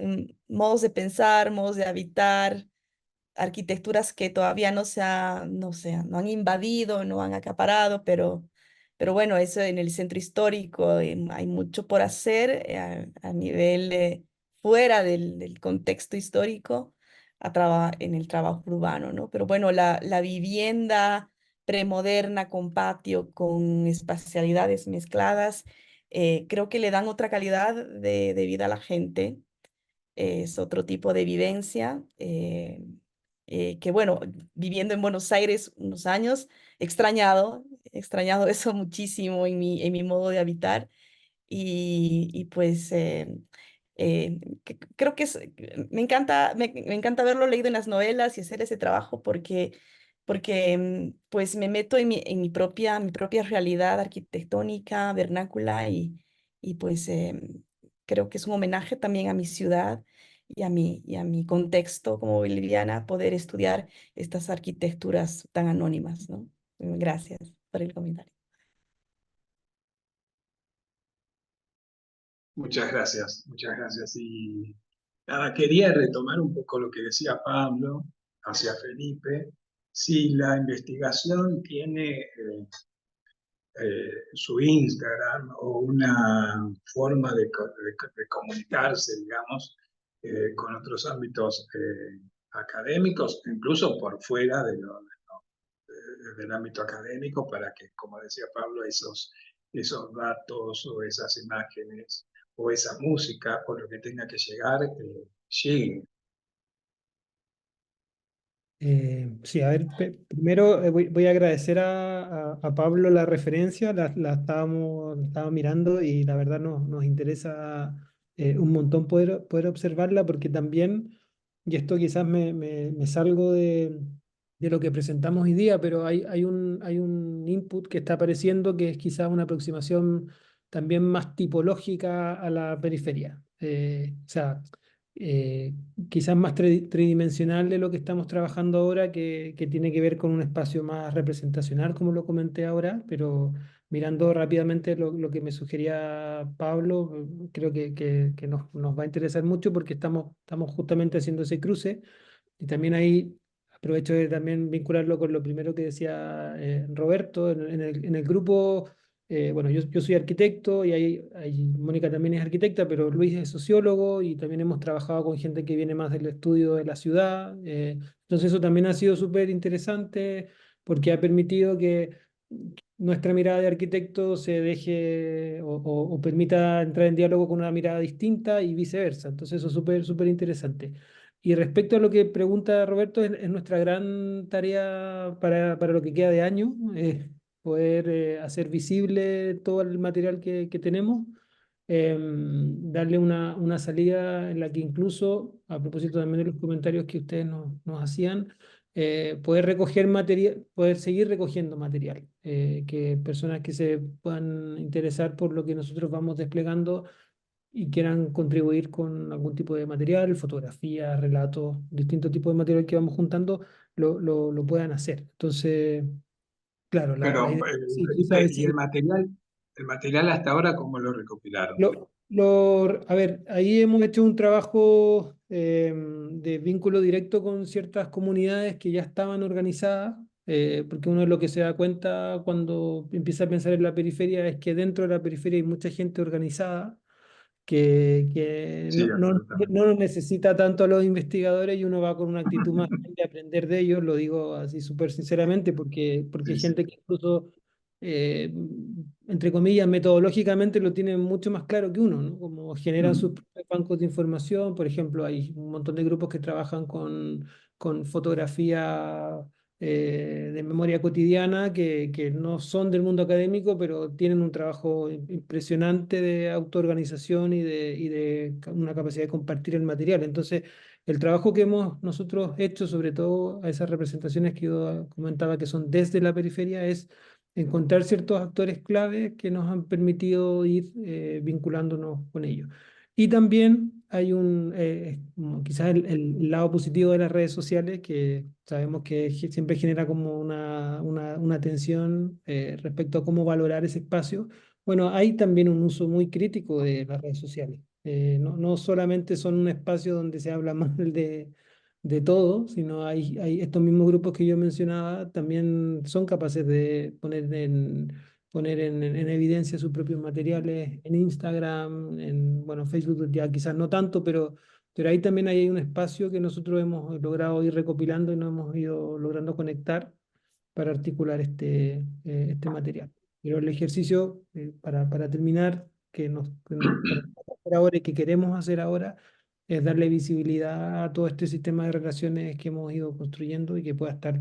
modos de pensar, modos de habitar, arquitecturas que todavía no han invadido, no han acaparado, pero bueno, eso en el centro histórico hay mucho por hacer a nivel fuera del contexto histórico en el trabajo urbano, ¿no? Pero bueno, la vivienda premoderna con patio, con espacialidades mezcladas, creo que le dan otra calidad de vida a la gente, es otro tipo de vivencia, que bueno, viviendo en Buenos Aires unos años, he extrañado eso muchísimo en mi modo de habitar y pues creo que me encanta haberlo leído en las novelas y hacer ese trabajo porque pues me meto mi propia realidad arquitectónica, vernácula y pues creo que es un homenaje también a mi ciudad y a mi contexto como boliviana poder estudiar estas arquitecturas tan anónimas, ¿no? Gracias por el comentario. Muchas gracias, muchas gracias. Y nada, quería retomar un poco lo que decía Pablo hacia Felipe. Si la investigación tiene su Instagram o una forma de comunicarse, digamos, con otros ámbitos académicos, incluso por fuera del ámbito académico, para que, como decía Pablo, esos datos o esas imágenes o esa música o lo que tenga que llegar, llegue. Sí, a ver, primero voy a agradecer a Pablo la referencia, estaba mirando y la verdad nos interesa un montón poder observarla porque también, y esto quizás me salgo de lo que presentamos hoy día, pero hay un input que está apareciendo que es quizás una aproximación también más tipológica a la periferia. O sea, eh, quizás más tridimensional de lo que estamos trabajando ahora, que tiene que ver con un espacio más representacional, como lo comenté ahora, pero mirando rápidamente lo que me sugería Pablo, creo que nos va a interesar mucho porque estamos justamente haciendo ese cruce y también ahí aprovecho de también vincularlo con lo primero que decía Roberto en el grupo. Bueno, yo soy arquitecto y Mónica también es arquitecta, pero Luis es sociólogo y también hemos trabajado con gente que viene más del estudio de la ciudad. Entonces eso también ha sido súper interesante porque ha permitido que nuestra mirada de arquitecto se deje o permita entrar en diálogo con una mirada distinta y viceversa. Entonces eso es súper interesante. Y respecto a lo que pregunta Roberto, es nuestra gran tarea para lo que queda de año, poder hacer visible todo el material que tenemos, darle una salida en la que incluso, a propósito también de los comentarios que ustedes nos hacían, poder recoger material, poder seguir recogiendo material, que personas que se puedan interesar por lo que nosotros vamos desplegando y quieran contribuir con algún tipo de material, fotografías, relatos, distintos tipos de material que vamos juntando, lo puedan hacer. Entonces, claro, la Pero, idea, sí, quizá Felipe, ¿y decir, el material hasta ahora cómo lo recopilaron? a ver, ahí hemos hecho un trabajo de vínculo directo con ciertas comunidades que ya estaban organizadas, porque uno de lo que se da cuenta cuando empieza a pensar en la periferia es que dentro de la periferia hay mucha gente organizada que Sí, absolutamente. no nos necesita tanto a los investigadores y uno va con una actitud más bien de aprender de ellos, lo digo así súper sinceramente, porque hay Sí, sí. gente que incluso entre comillas, metodológicamente lo tienen mucho más claro que uno, ¿no? Como generan sus Ujú. propios bancos de información, por ejemplo, hay un montón de grupos que trabajan con fotografía de memoria cotidiana que no son del mundo académico, pero tienen un trabajo impresionante de autoorganización y de una capacidad de compartir el material. Entonces, el trabajo que hemos nosotros hecho, sobre todo a esas representaciones que yo comentaba que son desde la periferia, es encontrar ciertos actores clave que nos han permitido ir vinculándonos con ellos. Y también hay como quizás el lado positivo de las redes sociales, que sabemos que siempre genera como una tensión respecto a cómo valorar ese espacio. Bueno, hay también un uso muy crítico de las redes sociales. No solamente son un espacio donde se habla mal de todo, sino hay estos mismos grupos que yo mencionaba, también son capaces de poner en evidencia sus propios materiales en Instagram, bueno, Facebook ya quizás no tanto, pero ahí también hay un espacio que nosotros hemos logrado ir recopilando y nos hemos ido logrando conectar para articular este material. Pero el ejercicio, para terminar, que nos toca hacer ahora y que queremos hacer ahora, es darle visibilidad a todo este sistema de relaciones que hemos ido construyendo y que pueda estar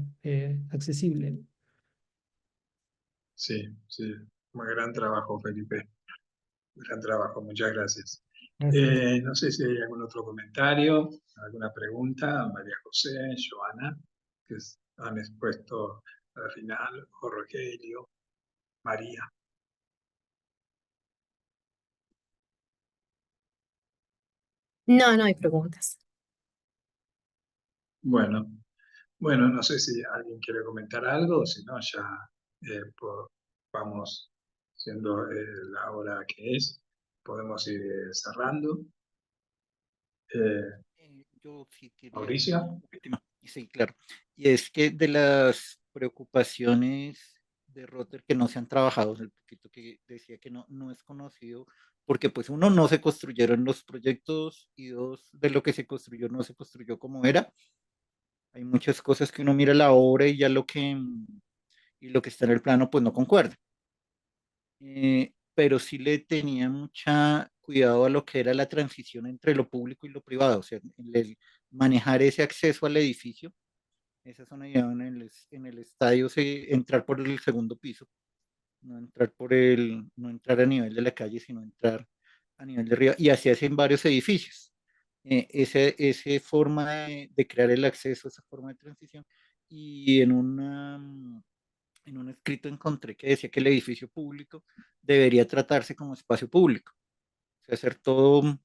accesible, ¿no? Sí, sí. Muy gran trabajo, Felipe. Gran trabajo, muchas gracias. Gracias. No sé si hay algún otro comentario, alguna pregunta, María José, Joana, que han expuesto al final, o Rogelio, María. No, no hay preguntas. Bueno, no sé si alguien quiere comentar algo, si no, ya vamos siendo la hora que es, podemos ir cerrando. Yo sí quería Mauricio. una última. Sí, claro. Y es que de las preocupaciones de Rotter que no se han trabajado, el poquito que decía que no es conocido, porque pues uno, no se construyeron los proyectos y dos, de lo que se construyó no se construyó como era. Hay muchas cosas que uno mira la obra y ya y lo que está en el plano pues no concuerda. Pero sí le tenía mucha cuidado a lo que era la transición entre lo público y lo privado, o sea, manejar ese acceso al edificio, esa zona ya en el estadio, entrar por el segundo piso, no entrar a nivel de la calle, sino entrar a nivel de arriba, y así hacen varios edificios. Esa forma de crear el acceso, esa forma de transición, y en un escrito encontré que decía que el edificio público debería tratarse como espacio público, o sea, hacer todo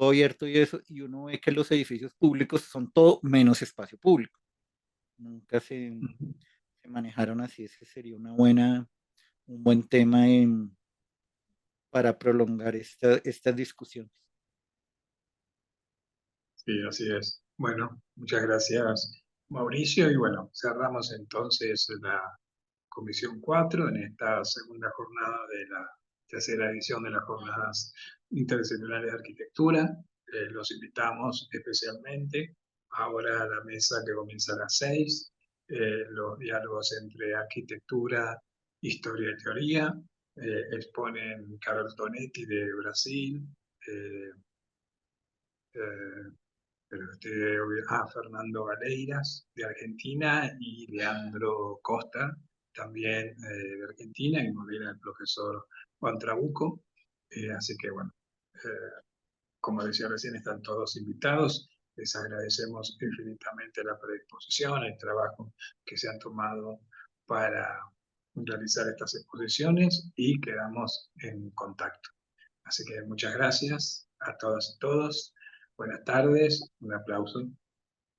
abierto y eso, y uno ve que los edificios públicos son todo menos espacio público. Nunca se manejaron así, ese sería un buen tema para prolongar estas discusiones. Sí, así es. Bueno, muchas gracias, Mauricio. Y bueno, cerramos entonces la Comisión 4 en esta segunda jornada de la tercera edición de las Jornadas Interdisciplinares de Arquitectura. Los invitamos especialmente ahora a la mesa que comienza a las 6, los diálogos entre arquitectura, historia y teoría. Exponen Carol Tonetti de Brasil, eh, Fernando Valeiras de Argentina y Leandro Costa, también de Argentina, y muy bien el profesor Juan Trabuco. Así que bueno, como decía recién, están todos invitados. Les agradecemos infinitamente la predisposición, el trabajo que se han tomado para realizar estas exposiciones y quedamos en contacto. Así que muchas gracias a todas y todos. Buenas tardes. Un aplauso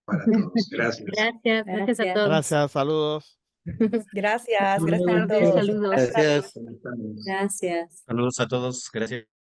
para todos. Gracias. Gracias a todos. Gracias, saludos. Gracias, gracias a Buenas tardes, todos. saludos. Gracias. Buenas tardes. Gracias. Saludos a todos, gracias.